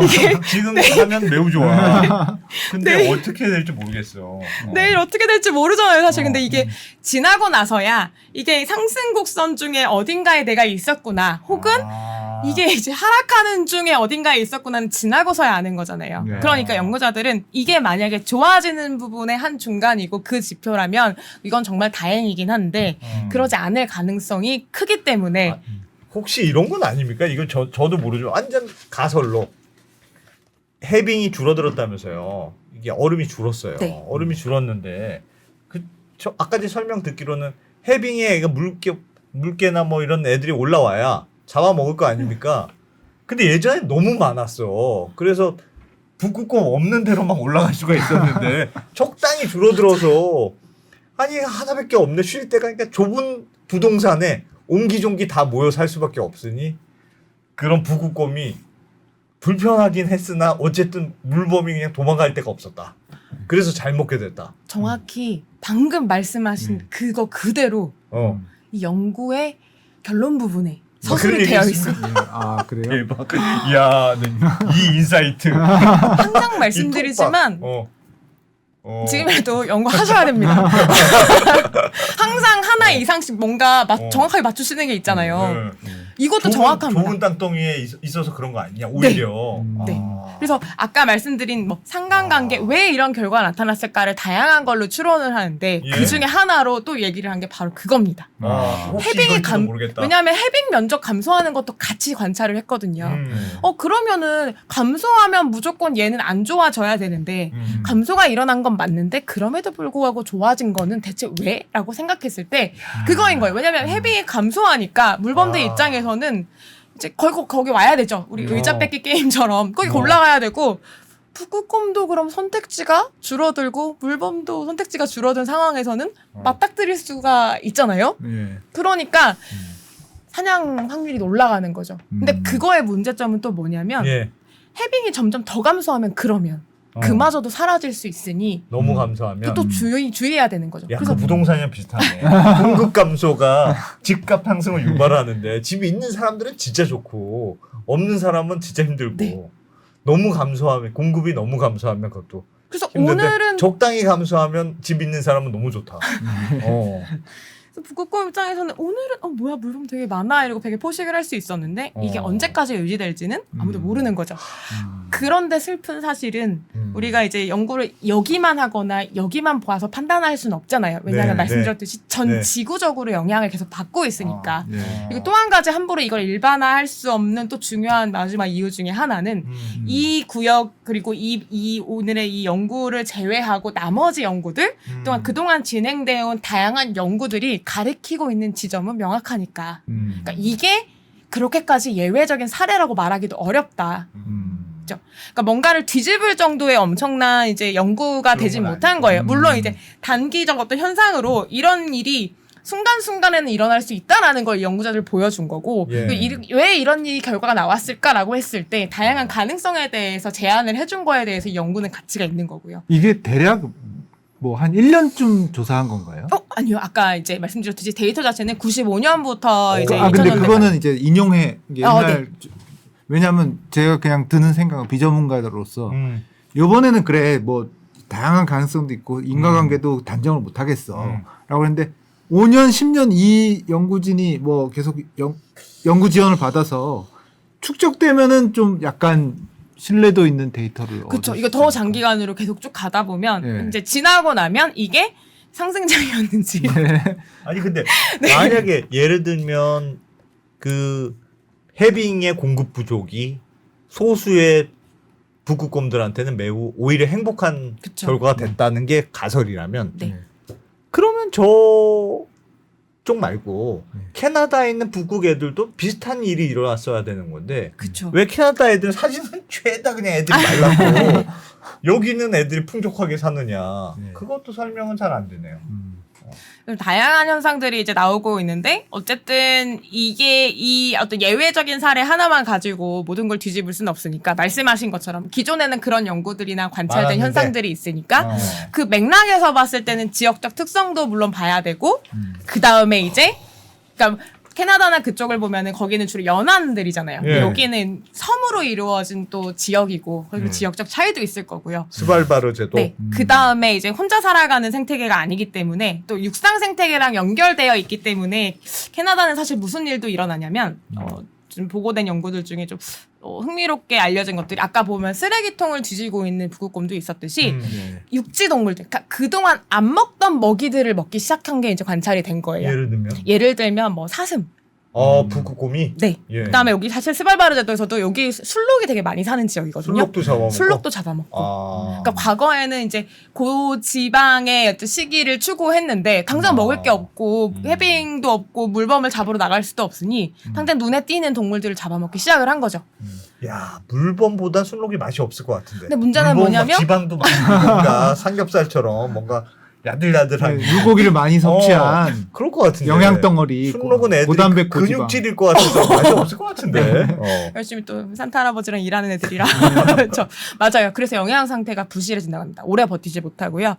이게 지금 하면 매우 좋아. 근데 어떻게 될지 모르겠어. 내일 어떻게 될지 모르잖아요, 사실. 근데 이게 지나고 나서야 이게 상승 곡선 중에 어딘가에 내가 있었구나. 혹은 이게 이제 하락하는 중에 어딘가에 있었구나는 지나고서야 아는 거잖아요. 네. 그러니까 연구자들은 이게 만약에 좋아지는 부분의 한 중간이고 그 지표라면 이건 정말 다행이긴 한데 그러지 않을 가능성이 크기 때문에 혹시 이런 건 아닙니까? 이건 저도 모르죠. 완전 가설로 해빙이 줄어들었다면서요. 이게 얼음이 줄었어요. 네. 얼음이 줄었는데 저 아까 전에 설명 듣기로는 해빙에 물개나 뭐 이런 애들이 올라와야 잡아먹을 거 아닙니까? 근데 예전에 너무 많았어. 그래서 북극곰 없는 데로만 올라갈 수가 있었는데 적당히 줄어들어서 아니 하나밖에 없네. 쉴 데가 그러니까 좁은 부동산에 옹기종기 다 모여 살 수밖에 없으니 그런 북극곰이 불편하긴 했으나 어쨌든 물범이 그냥 도망갈 데가 없었다. 그래서 잘 먹게 됐다. 정확히 방금 말씀하신 그거 그대로 이 연구의 결론 부분에 서술이 되어 있습니다. 아 그래요? 대박. 이야, 이 인사이트. 항상 말씀드리지만 지금이라도 연구하셔야 됩니다. 항상 하나 이상씩 뭔가 정확하게 맞추시는 게 있잖아요. 이것도 정확합니다. 좁은 땅덩이에 있어서 그런 거 아니냐 오히려. 네. 그래서 아까 말씀드린 뭐 상관관계 왜 이런 결과가 나타났을까를 다양한 걸로 추론을 하는데 예. 그 중에 하나로 또 얘기를 한 게 바로 그겁니다. 혹시 해빙이 이걸지도 모르겠다. 왜냐하면 해빙 면적 감소하는 것도 같이 관찰을 했거든요. 그러면은 감소하면 무조건 얘는 안 좋아져야 되는데 감소가 일어난 건 맞는데 그럼에도 불구하고 좋아진 거는 대체 왜? 라고 생각했을 때 그거인 거예요. 왜냐면 해빙이 감소하니까 물범들 입장에서는 이제 거기 와야 되죠. 우리 의자 뺏기 게임처럼 거기 올라가야 되고 북극곰도 그럼 선택지가 줄어들고 물범도 선택지가 줄어든 상황에서는 맞닥뜨릴 수가 있잖아요. 예. 그러니까 사냥 확률이 올라가는 거죠. 근데 그거의 문제점은 또 뭐냐면 예. 해빙이 점점 더 감소하면 그러면 그마저도 사라질 수 있으니 너무 감소하면 또 주의해야 되는 거죠. 약간 그래서 부동산이랑 비슷하네. 공급 감소가 집값 상승을 유발하는데 집이 있는 사람들은 진짜 좋고 없는 사람은 진짜 힘들고 네. 너무 감소하면 공급이 너무 감소하면 그것도 그래서 힘든데 오늘은 적당히 감소하면 집 있는 사람은 너무 좋다. 북극곰 입장에서는 오늘은 뭐야 물범 되게 많아 이러고 되게 포식을 할 수 있었는데 이게 언제까지 유지될지는 아무도 모르는 거죠. 그런데 슬픈 사실은 우리가 이제 연구를 여기만 하거나 여기만 보아서 판단할 수는 없잖아요. 왜냐하면 네, 말씀드렸듯이 전 네. 지구적으로 영향을 계속 받고 있으니까. 네. 그리고 또 한 가지 함부로 이걸 일반화할 수 없는 또 중요한 마지막 이유 중에 하나는 이 구역 그리고 이 오늘의 이 연구를 제외하고 나머지 연구들 또한 그동안 진행되어 온 다양한 연구들이 가리키고 있는 지점은 명확하니까. 그러니까 이게 그렇게까지 예외적인 사례라고 말하기도 어렵다. 있죠. 그러니까 뭔가를 뒤집을 정도의 엄청난 이제 연구가 그런 되지 건 못한 아니고. 거예요. 물론 이제 단기적 어떤 현상으로 이런 일이 순간순간에는 일어날 수 있다라는 걸 연구자들 보여준 거고 예. 왜 이런 일이 결과가 나왔을까라고 했을 때 다양한 가능성에 대해서 제안을 해준 거에 대해서 연구는 가치가 있는 거고요. 이게 대략 뭐 한 1년쯤 조사한 건가요? 아니요. 아까 이제 말씀드렸듯이 데이터 자체는 95년부터 이제 근데 2000년대 그거는 이제 인용해 이게 아, 옛날 왜냐하면 제가 그냥 드는 생각은 비전문가로서 이번에는 그래 뭐 다양한 가능성도 있고 인과관계도 단정을 못 하겠어라고 했는데 5년 10년 이 연구진이 뭐 계속 연구 지원을 받아서 축적되면은 좀 약간 신뢰도 있는 데이터를 그렇죠. 얻을 이거 수 더 있으니까. 장기간으로 계속 쭉 가다 보면 네. 이제 지나고 나면 이게 상승장이었는지 아니 근데 만약에 예를 들면 그 해빙의 공급 부족이 소수의 북극곰들한테는 매우 오히려 행복한 그쵸. 결과가 됐다는 게 가설이라면 네. 그러면 저쪽 말고 네. 캐나다에 있는 북극 애들도 비슷한 일이 일어났어야 되는 건데 그렇죠. 왜 캐나다 애들 사진은 죄다 그냥 애들이 말랐고 여기는 애들이 풍족하게 사느냐 네. 그것도 설명은 잘 안 되네요. 다양한 현상들이 이제 나오고 있는데 어쨌든 이게 이 어떤 예외적인 사례 하나만 가지고 모든 걸 뒤집을 수는 없으니까 말씀하신 것처럼 기존에는 그런 연구들이나 관찰된 많았는데. 현상들이 있으니까 어. 그 맥락에서 봤을 때는 지역적 특성도 물론 봐야 되고 그 다음에 이제 그러니까 캐나다나 그쪽을 보면은 거기는 주로 연안들이잖아요. 예. 여기는 섬으로 이루어진 또 지역이고 그리고 지역적 차이도 있을 거고요. 스발바르 제도. 네. 그 다음에 이제 혼자 살아가는 생태계가 아니기 때문에 또 육상 생태계랑 연결되어 있기 때문에 캐나다는 사실 무슨 일도 일어나냐면 지금 보고된 연구들 중에 좀 흥미롭게 알려진 것들이 아까 보면 쓰레기통을 뒤지고 있는 북극곰도 있었듯이 네. 육지 동물들, 그러니까 그동안 안 먹던 먹이들을 먹기 시작한 게 이제 관찰이 된 거예요. 예를 들면 들면 뭐 사슴, 북극곰이 네. 예. 그다음에 여기 사실 스발바르 제도에서도 여기 술록이 되게 많이 사는 지역이거든요. 술록도 잡아먹고. 술록도 잡아먹고. 아. 그러니까 과거에는 이제 고지방의 어떤 시기를 추구했는데 당장 먹을 게 없고 해빙도 없고 물범을 잡으러 나갈 수도 없으니 당장 눈에 띄는 동물들을 잡아먹기 시작을 한 거죠. 야 물범보다 술록이 맛이 없을 것 같은데. 근데 문제는 물범은 막 뭐냐면 지방도 많으니까 삼겹살처럼 뭔가 야들야들한 물고기를 많이 섭취한 그럴 것 같은데. 영양 덩어리 술록은 애들이 고단백 고지방. 근육질일 것 같아서 맛이 없을 것 같은데. 열심히 또 산타 할아버지랑 일하는 애들이라 그렇죠. 맞아요. 그래서 영양 상태가 부실해진다고 합니다. 오래 버티지 못하고요.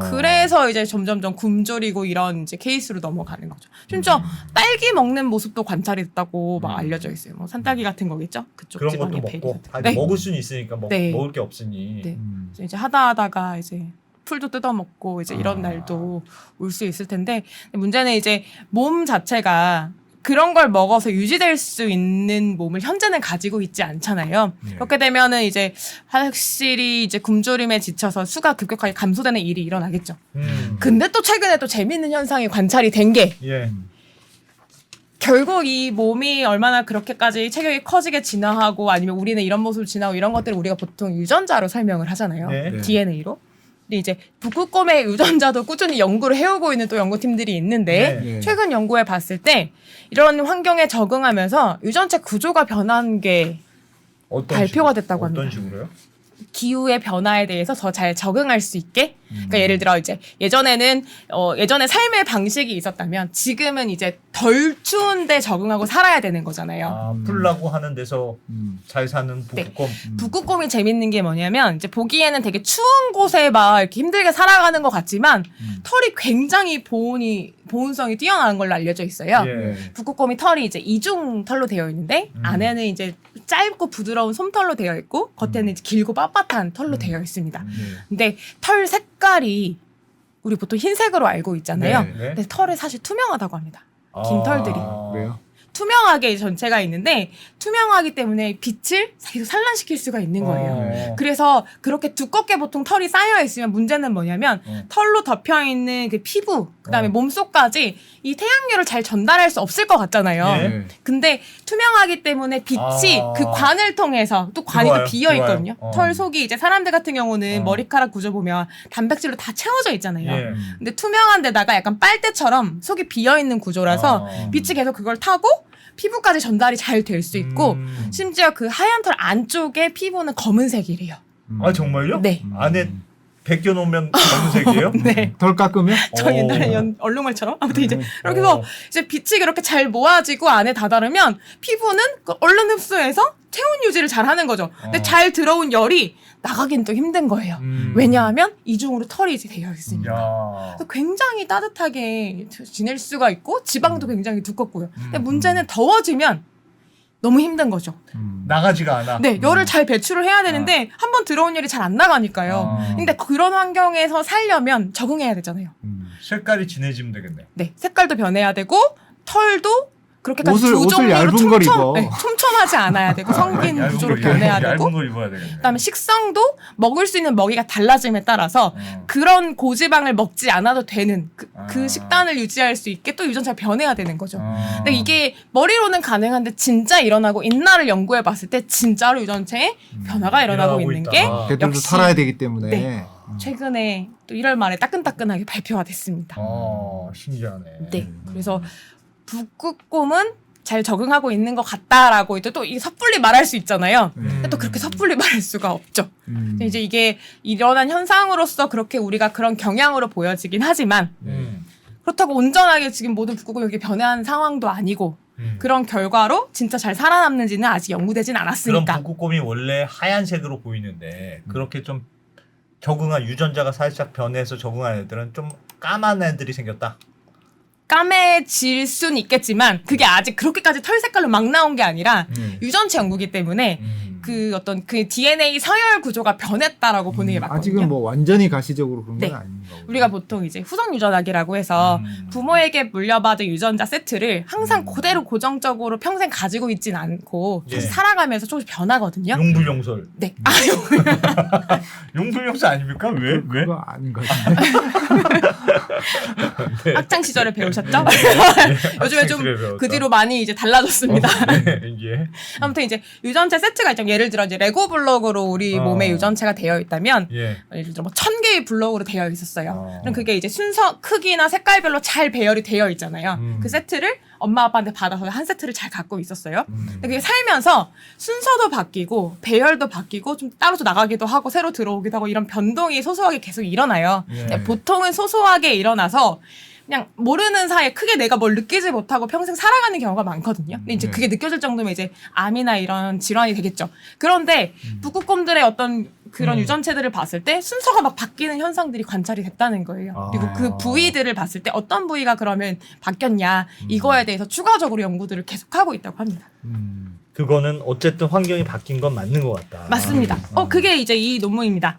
그래서 이제 점점점 굶주리고 이런 이제 케이스로 넘어가는 거죠. 심지어 딸기 먹는 모습도 관찰이 됐다고 막 알려져 있어요. 뭐 산딸기 같은 거겠죠. 그쪽 그런 것도 지방의 먹고 베리들. 아니, 네. 먹을 수는 있으니까 네. 먹을 게 없으니. 네. 이제 하다가 이제 풀도 뜯어먹고 이제 이런 날도 올 수 있을 텐데 문제는 이제 몸 자체가 그런 걸 먹어서 유지될 수 있는 몸을 현재는 가지고 있지 않잖아요. 그렇게 되면은 이제 확실히 이제 굶주림에 지쳐서 수가 급격하게 감소되는 일이 일어나겠죠. 근데 또 최근에 또 재밌는 현상이 관찰이 된 게 예. 결국 이 몸이 얼마나 그렇게까지 체격이 커지게 진화하고 아니면 우리는 이런 모습을 진화하고 이런 것들을 우리가 보통 유전자로 설명을 하잖아요. 네. DNA로. 근데 이제 북극곰의 유전자도 꾸준히 연구를 해오고 있는 또 연구팀들이 있는데 네. 최근 연구에 봤을 때 이런 환경에 적응하면서 유전체 구조가 변한 게 어떤 발표가 식으로? 됐다고 어떤 합니다. 식으로요? 기후의 변화에 대해서 더 잘 적응할 수 있게. 그러니까 예를 들어 이제 예전에는 예전에 삶의 방식이 있었다면 지금은 이제 덜 추운데 적응하고 살아야 되는 거잖아요. 풀라고 하는 데서 잘 사는 북극곰. 북극곰이 재밌는 게 뭐냐면 이제 보기에는 되게 추운 곳에 막 이렇게 힘들게 살아가는 것 같지만 털이 굉장히 보온성이 뛰어난 걸로 알려져 있어요. 예. 북극곰이 털이 이제 이중 털로 되어 있는데 안에는 이제 짧고 부드러운 솜털로 되어 있고 겉에는 이제 길고 빳빳한 털로 되어 있습니다. 근데 털 색깔이 우리 보통 흰색으로 알고 있잖아요. 네, 네. 근데 털이 사실 투명하다고 합니다. 긴 털들이. 왜요? 투명하게 전체가 있는데 투명하기 때문에 빛을 계속 산란시킬 수가 있는 거예요. 그래서 그렇게 두껍게 보통 털이 쌓여 있으면 문제는 뭐냐면 털로 덮여 있는 그 피부 그다음에 몸속까지 이 태양열을 잘 전달할 수 없을 것 같잖아요. 예. 근데 투명하기 때문에 빛이 그 관을 통해서 또 관이 들어와요, 또 비어 있거든요. 들어와요. 털 속이 이제 사람들 같은 경우는 머리카락 구조 보면 단백질로 다 채워져 있잖아요. 예. 근데 투명한 데다가 약간 빨대처럼 속이 비어 있는 구조라서 빛이 계속 그걸 타고 피부까지 전달이 잘 될 수 있고 심지어 그 하얀 털 안쪽에 피부는 검은색이래요. 아 정말요? 네. 안에 벗겨놓으면 검은색이에요? 네. 덜 깎으면? 저 옛날에 얼룩말처럼 아무튼 이제 이렇게 해서 이제 빛이 그렇게 잘 모아지고 안에 다다르면 피부는 그 얼른 흡수해서 체온 유지를 잘 하는 거죠. 근데 잘 들어온 열이 나가긴 또 힘든 거예요. 왜냐하면 이중으로 털이 이제 되어 있으니까. 야. 그래서 굉장히 따뜻하게 지낼 수가 있고 지방도 굉장히 두껍고요. 근데 문제는 더워지면 너무 힘든 거죠. 나가지가 않아. 네, 열을 잘 배출을 해야 되는데 한 번 들어온 열이 잘 안 나가니까요. 근데 그런 환경에서 살려면 적응해야 되잖아요. 색깔이 진해지면 되겠네. 네, 색깔도 변해야 되고 털도 그렇게까지 옷을 얇은 걸 입어. 네, 촘촘하지 않아야 되고 성긴 얇은 구조로 걸 변해야 얇은 되고 걸 입어야 되겠네. 그다음에 식성도 먹을 수 있는 먹이가 달라짐에 따라서 그런 고지방을 먹지 않아도 되는 그 식단을 유지할 수 있게 또 유전자가 변해야 되는 거죠. 근데 이게 머리로는 가능한데 진짜 일어나고 인나를 연구해 봤을 때 진짜로 유전체에 변화가 일어나고 있는 있다. 게 걔들도 역시 살아야 되기 때문에. 네. 최근에 또 1월 말에 따끈따끈하게 발표가 됐습니다. 신기하네. 네. 그래서 북극곰은 잘 적응하고 있는 것 같다라고 또 이 섣불리 말할 수 있잖아요. 근데 또 그렇게 섣불리 말할 수가 없죠. 근데 이제 이게 일어난 현상으로서 그렇게 우리가 그런 경향으로 보여지긴 하지만 그렇다고 온전하게 지금 모든 북극곰이 이렇게 변한 상황도 아니고 그런 결과로 진짜 잘 살아남는지는 아직 연구되진 그럼 않았으니까. 북극곰이 원래 하얀색으로 보이는데 그렇게 좀 적응한 유전자가 살짝 변해서 적응한 애들은 좀 까만 애들이 생겼다. 까매질 순 있겠지만 그게 아직 그렇게까지 털 색깔로 막 나온 게 아니라 유전체 연구기 때문에 그 어떤 그 DNA 서열 구조가 변했다라고 보는 게 맞거든요. 아직은 뭐 완전히 가시적으로 그런 건 네. 아닌 거고. 우리가 보통 이제 후성 유전학이라고 해서 부모에게 물려받은 유전자 세트를 항상 그대로 고정적으로 평생 가지고 있진 않고 예. 계속 살아가면서 조금씩 변하거든요. 용불용설. 네. 용불용설 아닙니까? 왜? 그거 아닌 것 같은데. 학창 시절에 배우셨죠? 요즘에 좀 그 뒤로 많이 이제 달라졌습니다. 예. 아무튼 이제 유전체 세트가 있죠. 예를 들어 이제 레고 블록으로 우리 몸에 유전체가 되어 있다면 예. 예를 들어 뭐 1000개의 블록으로 되어 있었어요. 그럼 그게 이제 순서, 크기나 색깔별로 잘 배열이 되어 있잖아요. 그 세트를 엄마 아빠한테 받아서 한 세트를 잘 갖고 있었어요. 근데 그게 살면서 순서도 바뀌고 배열도 바뀌고 좀 따로 나가기도 하고 새로 들어오기도 하고 이런 변동이 소소하게 계속 일어나요. 근데 보통은 소소하게 일어나서 그냥 모르는 사이에 크게 내가 뭘 느끼지 못하고 평생 살아가는 경우가 많거든요. 근데 이제 그게 느껴질 정도면 이제 암이나 이런 질환이 되겠죠. 그런데 북극곰들의 어떤 그런 유전체들을 봤을 때 순서가 막 바뀌는 현상들이 관찰이 됐다는 거예요. 그리고 그 부위들을 봤을 때 어떤 부위가 그러면 바뀌었냐 이거에 대해서 추가적으로 연구들을 계속하고 있다고 합니다. 그거는 어쨌든 환경이 바뀐 건 맞는 것 같다. 맞습니다. 그게 이제 이 논문입니다.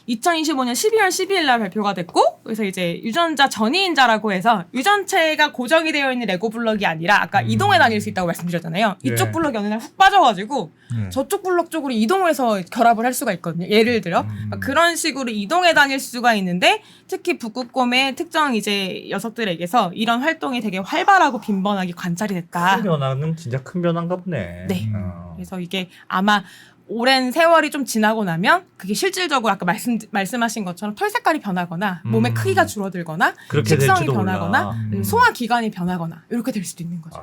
2025년 12월 12일 날 발표가 됐고 그래서 이제 유전자 전이인자라고 해서 유전체가 고정이 되어 있는 레고 블럭이 아니라 아까 이동해 다닐 수 있다고 말씀드렸잖아요. 이쪽 블럭이 어느 날 훅 빠져가지고 저쪽 블럭 쪽으로 이동해서 결합을 할 수가 있거든요. 예를 들어 그런 식으로 이동해 다닐 수가 있는데 특히 북극곰의 특정 이제 녀석들에게서 이런 활동이 되게 활발하고 빈번하게 관찰이 됐다. 큰 변화는 진짜 큰 변화인가 보네. 네. 그래서 이게 아마 오랜 세월이 좀 지나고 나면 그게 실질적으로 아까 말씀하신 것처럼 털 색깔이 변하거나 몸의 크기가 줄어들거나 그렇게 식성이 될지도 변하거나 소화 기관이 변하거나 이렇게 될 수도 있는 거죠.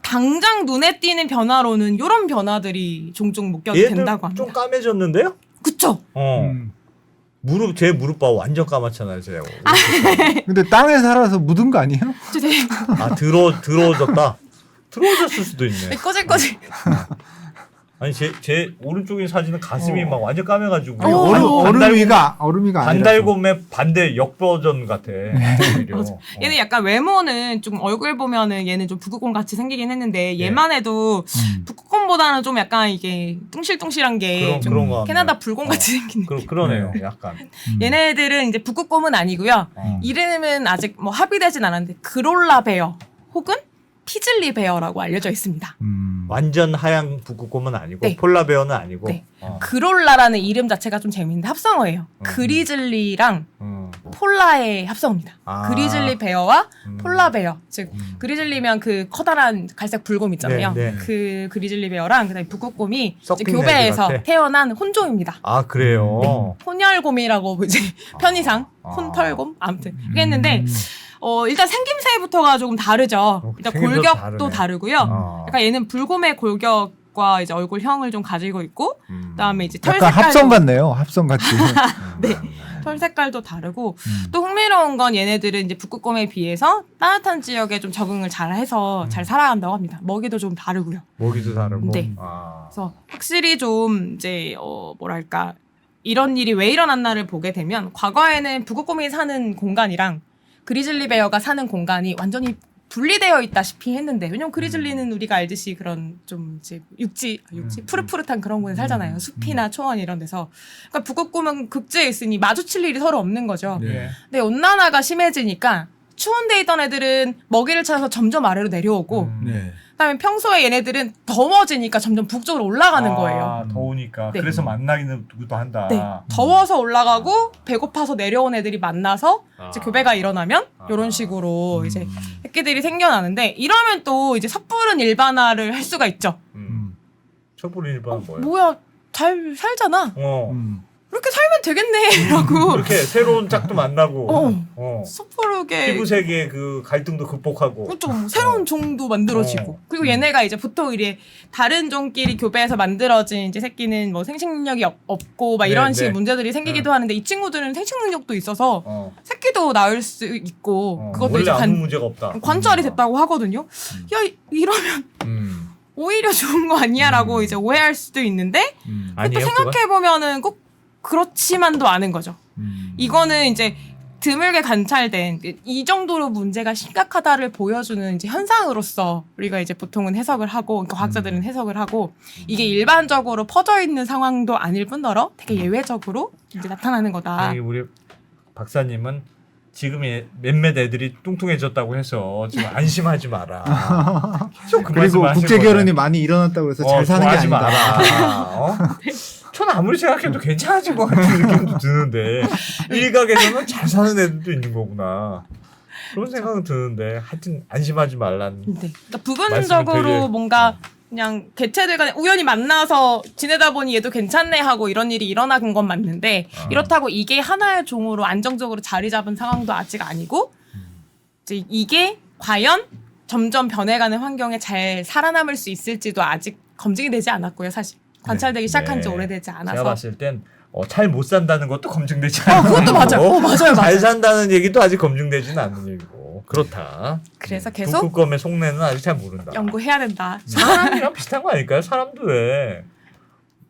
당장 눈에 띄는 변화로는 이런 변화들이 종종 목격이 얘들 된다고 합니다. 좀 까매졌는데요? 그쵸? 제 무릎 봐 완전 까맣잖아요, 제. 근데 땅에 살아서 묻은 거 아니에요? 들어졌다. 들어졌을 수도 있네. 꺼질꺼질. 아니 제 오른쪽에 사진은 가슴이 막 완전 까매가지고 얼음이가 아니라 반달곰의 반대 역버전 같아. 오히려. 얘는 약간 외모는 좀 얼굴 보면은 얘는 좀 북극곰 같이 생기긴 했는데 얘만 해도 북극곰보다는 좀 약간 이게 뚱실뚱실한 게 좀 그런 거 캐나다 불곰 같이 생긴 느낌. 그러네요, 약간. 얘네들은 이제 북극곰은 아니고요. 이름은 아직 뭐 합의되진 않았는데 그롤라 베어 혹은 피즐리 베어라고 알려져 있습니다. 완전 하얀 북극곰은 아니고 네. 폴라베어는 아니고. 네. 그롤라라는 이름 자체가 좀 재밌는데 합성어예요. 그리즐리랑 폴라의 합성어입니다. 그리즐리 베어와 폴라 베어. 즉 그리즐리면 그 커다란 갈색 불곰 있잖아요. 네, 네. 그 그리즐리 베어랑 그다음에 북극곰이 이제 섞인 교배에서 애들 같아. 태어난 혼종입니다. 아 그래요. 혼혈곰이라고 이제 편의상 혼털곰 아무튼 그랬는데 일단 생김새부터가 조금 다르죠. 일단 생김새도 골격도 다르네. 다르고요. 그러니까 얘는 불곰의 골격과 이제 얼굴형을 좀 가지고 있고, 그다음에 이제 털 약간 색깔도 합성 같네요. 합성 같이. 네. 털 색깔도 다르고 또 흥미로운 건 얘네들은 이제 북극곰에 비해서 따뜻한 지역에 좀 적응을 잘 해서 잘 살아간다고 합니다. 먹이도 좀 다르고요. 먹이도 다르고. 네. 아. 그래서 확실히 좀 이제 뭐랄까 이런 일이 왜 일어났나를 보게 되면 과거에는 북극곰이 사는 공간이랑 그리즐리 베어가 사는 공간이 완전히 분리되어 있다시피 했는데 왜냐면 그리즐리는 우리가 알듯이 그런 좀 이제 육지 푸릇푸릇한 그런 곳에 살잖아요. 숲이나 초원 이런 데서. 그러니까 북극곰은 극지에 있으니 마주칠 일이 서로 없는 거죠. 네. 근데 온난화가 심해지니까 추운 데 있던 애들은 먹이를 찾아서 점점 아래로 내려오고 네. 그다음에 평소에 얘네들은 더워지니까 점점 북쪽으로 올라가는 거예요. 아, 더우니까. 네. 그래서 만나기도 한다. 네. 더워서 올라가고 배고파서 내려온 애들이 만나서 이제 교배가 일어나면 이런 식으로 이제 새끼들이 생겨나는데 이러면 또 이제 섣부른 일반화를 할 수가 있죠. 촛불 일반 뭐야? 뭐야 잘 살잖아. 이렇게 살면 되겠네라고. 이렇게 새로운 짝도 만나고. 섣부르게 피부색의 그 갈등도 극복하고. 그렇죠. 뭐 새로운 종도 만들어지고. 그리고 얘네가 이제 보통 이제 다른 종끼리 교배해서 만들어진 이제 새끼는 뭐 생식 능력이 없고 막 이런 네, 식의 네. 문제들이 생기기도 하는데 이 친구들은 생식 능력도 있어서 새끼도 낳을 수 있고 그것도 원래 이제 아무 문제가 없다. 관찰이 됐다고 하거든요. 야 이러면 오히려 좋은 거 아니야라고 이제 오해할 수도 있는데 또 아니에요, 생각해 보면은 꼭 그렇지만도 않은 거죠. 이거는 이제 드물게 관찰된 이 정도로 문제가 심각하다를 보여주는 이제 현상으로서 우리가 이제 보통은 해석을 하고 그러니까 과학자들은 해석을 하고 이게 일반적으로 퍼져 있는 상황도 아닐 뿐더러 되게 예외적으로 이제 나타나는 거다. 여기 우리 박사님은 지금 몇몇 애들이 뚱뚱해졌다고 해서 지금 안심하지 마라. 계속 그 그리고 말씀을 국제 하실 결혼이 거예요. 많이 일어났다고 해서 잘 사는 게 좋아하지 아니다. 마라. 전 아무리 생각해도 괜찮아진 것 같은 느낌도 드는데 일각에서는 잘 사는 애들도 있는 거구나. 그런 생각은 드는데 하여튼 안심하지 말라는. 네. 그러니까 부분적으로 되게- 뭔가 그냥 개체들 간에 우연히 만나서 지내다 보니 얘도 괜찮네 하고 이런 일이 일어난 건 맞는데 이렇다고 이게 하나의 종으로 안정적으로 자리 잡은 상황도 아직 아니고 이제 이게 과연 점점 변해가는 환경에 잘 살아남을 수 있을지도 아직 검증이 되지 않았고요. 사실 관찰되기 시작한 지 네. 오래되지 제가 않아서 봤을 땐 잘 못 산다는 것도 검증되지 않은 그것도 맞아요. 맞아요. 잘 산다는 얘기도 아직 검증되지는 않는 얘기고 그렇다. 그래서 계속 북극곰의 속내는 아직 잘 모른다. 연구해야 된다. 사람이랑 비슷한 거 아닐까요? 사람도 왜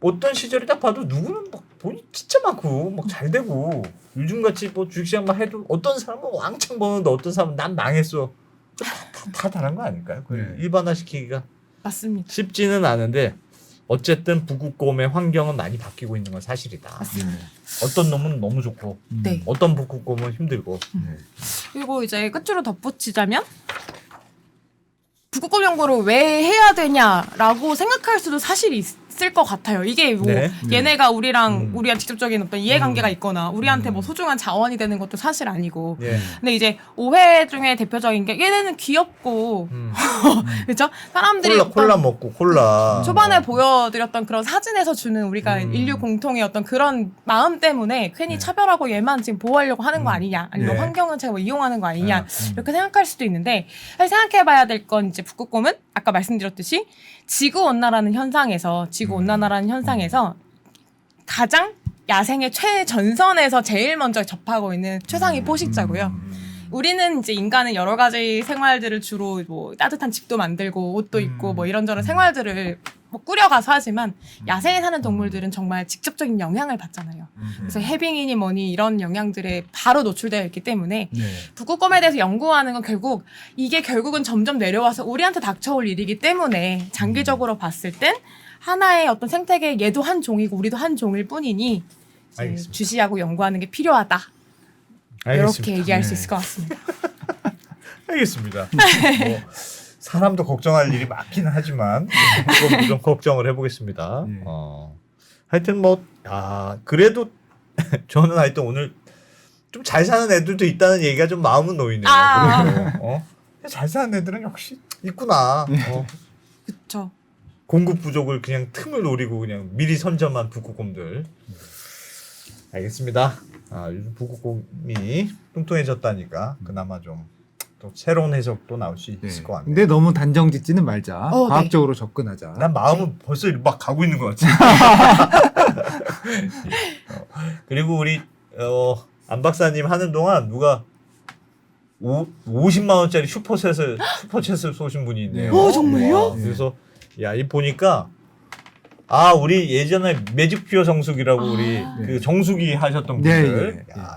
어떤 시절이 딱 봐도 누구는 막 돈이 진짜 많고 막 잘 되고 요즘같이 뭐 주식시장만 해도 어떤 사람은 왕창 버는데 어떤 사람은 난 망했어. 다 다른 거 아닐까요? 그걸 일반화시키기가 맞습니다. 쉽지는 않은데 어쨌든 북극곰의 환경은 많이 바뀌고 있는 건 사실이다. 어떤 놈은 너무 좋고 네. 어떤 북극곰은 힘들고. 그리고 이제 끝으로 덧붙이자면 북극곰 연구를 왜 해야 되냐라고 생각할 수도 사실 있을 것 같아요. 이게 뭐 네. 얘네가 우리랑 직접적인 어떤 이해관계가 있거나 우리한테 뭐 소중한 자원이 되는 것도 사실 아니고. 예. 근데 이제 오해 중에 대표적인 게 얘네는 귀엽고 그렇죠? 사람들이 콜라 먹고 콜라. 초반에 보여드렸던 그런 사진에서 주는 우리가 인류 공통의 어떤 그런 마음 때문에 괜히 차별하고 얘만 지금 보호하려고 하는 거 아니냐 아니면 네. 환경은 제가 뭐 이용하는 거 아니냐 이렇게 생각할 수도 있는데 사실 생각해봐야 될 건 이제 북극곰은 아까 말씀드렸듯이 지구온난화라는 현상에서 가장 야생의 최전선에서 제일 먼저 접하고 있는 최상위 포식자고요. 우리는 이제 인간은 여러 가지 생활들을 주로 뭐 따뜻한 집도 만들고 옷도 입고 뭐 이런저런 생활들을 뭐 꾸려가서 하지만 야생에 사는 동물들은 정말 직접적인 영향을 받잖아요. 그래서 해빙이니 뭐니 이런 영향들에 바로 노출되어 있기 때문에 북극곰에 대해서 연구하는 건 결국은 점점 내려와서 우리한테 닥쳐올 일이기 때문에 장기적으로 봤을 땐 하나의 어떤 생태계 얘도 한 종이고 우리도 한 종일 뿐이니 이제 알겠습니다. 주시하고 연구하는 게 필요하다. 알겠습니다. 이렇게 얘기할 수 있을 것 같습니다. 알겠습니다. 뭐 사람도 걱정할 일이 많기는 하지만 좀 걱정을 해보겠습니다. 하여튼 그래도 저는 하여튼 오늘 좀 잘 사는 애들도 있다는 얘기가 좀 마음은 놓이네요. 그래도, 잘 사는 애들은 역시 있구나. 그렇죠. 공급 부족을 그냥 틈을 노리고 그냥 미리 선점한 북극곰들. 알겠습니다. 요즘 북극곰이 뚱뚱해졌다니까 그나마 좀 또 새로운 해석도 나올 수 네. 있을 것 같네요. 근데 너무 단정 짓지는 말자. 네. 과학적으로 접근하자. 난 마음은 벌써 막 가고 있는 것 같아. 그리고 우리 안 박사님 하는 동안 누가 50만 원짜리 슈퍼챗을 쏘신 분이 있네요. 네. 정말요? 와, 그래서 야, 이 보니까 우리 예전에 매직퓨어 정수기라고 우리 그 정수기 하셨던 네, 분들, 네, 야,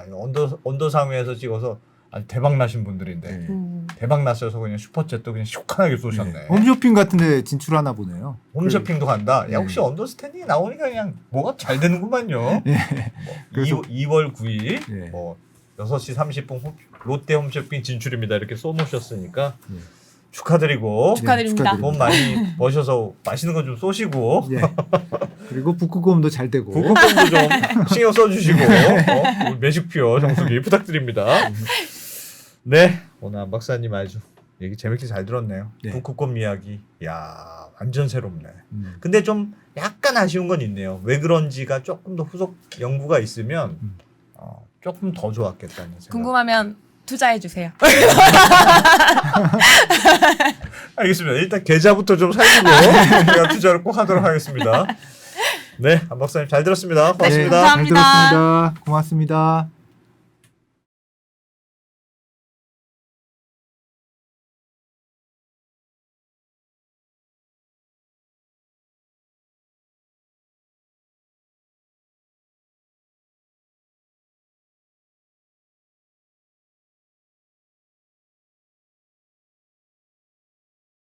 언더상회에서 찍어서 아주 대박 나신 분들인데 네. 대박 났어서 그냥 슈퍼챗도 그냥 시원하게 쏘셨네. 네. 홈쇼핑 같은데 진출하나 보네요. 홈쇼핑도 간다. 네. 야, 혹시 언더스탠딩이 나오니까 그냥 뭐가 잘 되는구만요. 네. 뭐 그래서- 2월 9일 네. 뭐 6시 30분 롯데 홈쇼핑 진출입니다. 이렇게 써놓으셨으니까 네. 축하드리고 축하드립니다. 돈 많이 버셔서 맛있는 거 좀 쏘시고 예. 그리고 북극곰도 잘 되고. 국고금도 좀 신경 써주시고 우리 매직퓨어 정수기 부탁드립니다. 네, 오늘 안 박사님 아주 얘기 재밌게 잘 들었네요. 네. 북극곰 이야기, 야 완전 새롭네. 음. 근데 좀 약간 아쉬운 건 있네요. 왜 그런지가 조금 더 후속 연구가 있으면 조금 더 좋았겠다는 생각. 궁금하면 투자해 주세요. 알겠습니다. 일단 계좌부터 좀 살리고 제가 투자를 꼭 하도록 하겠습니다. 네, 안 박사님 잘 들었습니다. 고맙습니다. 네, 감사합니다. 잘 들었습니다. 고맙습니다.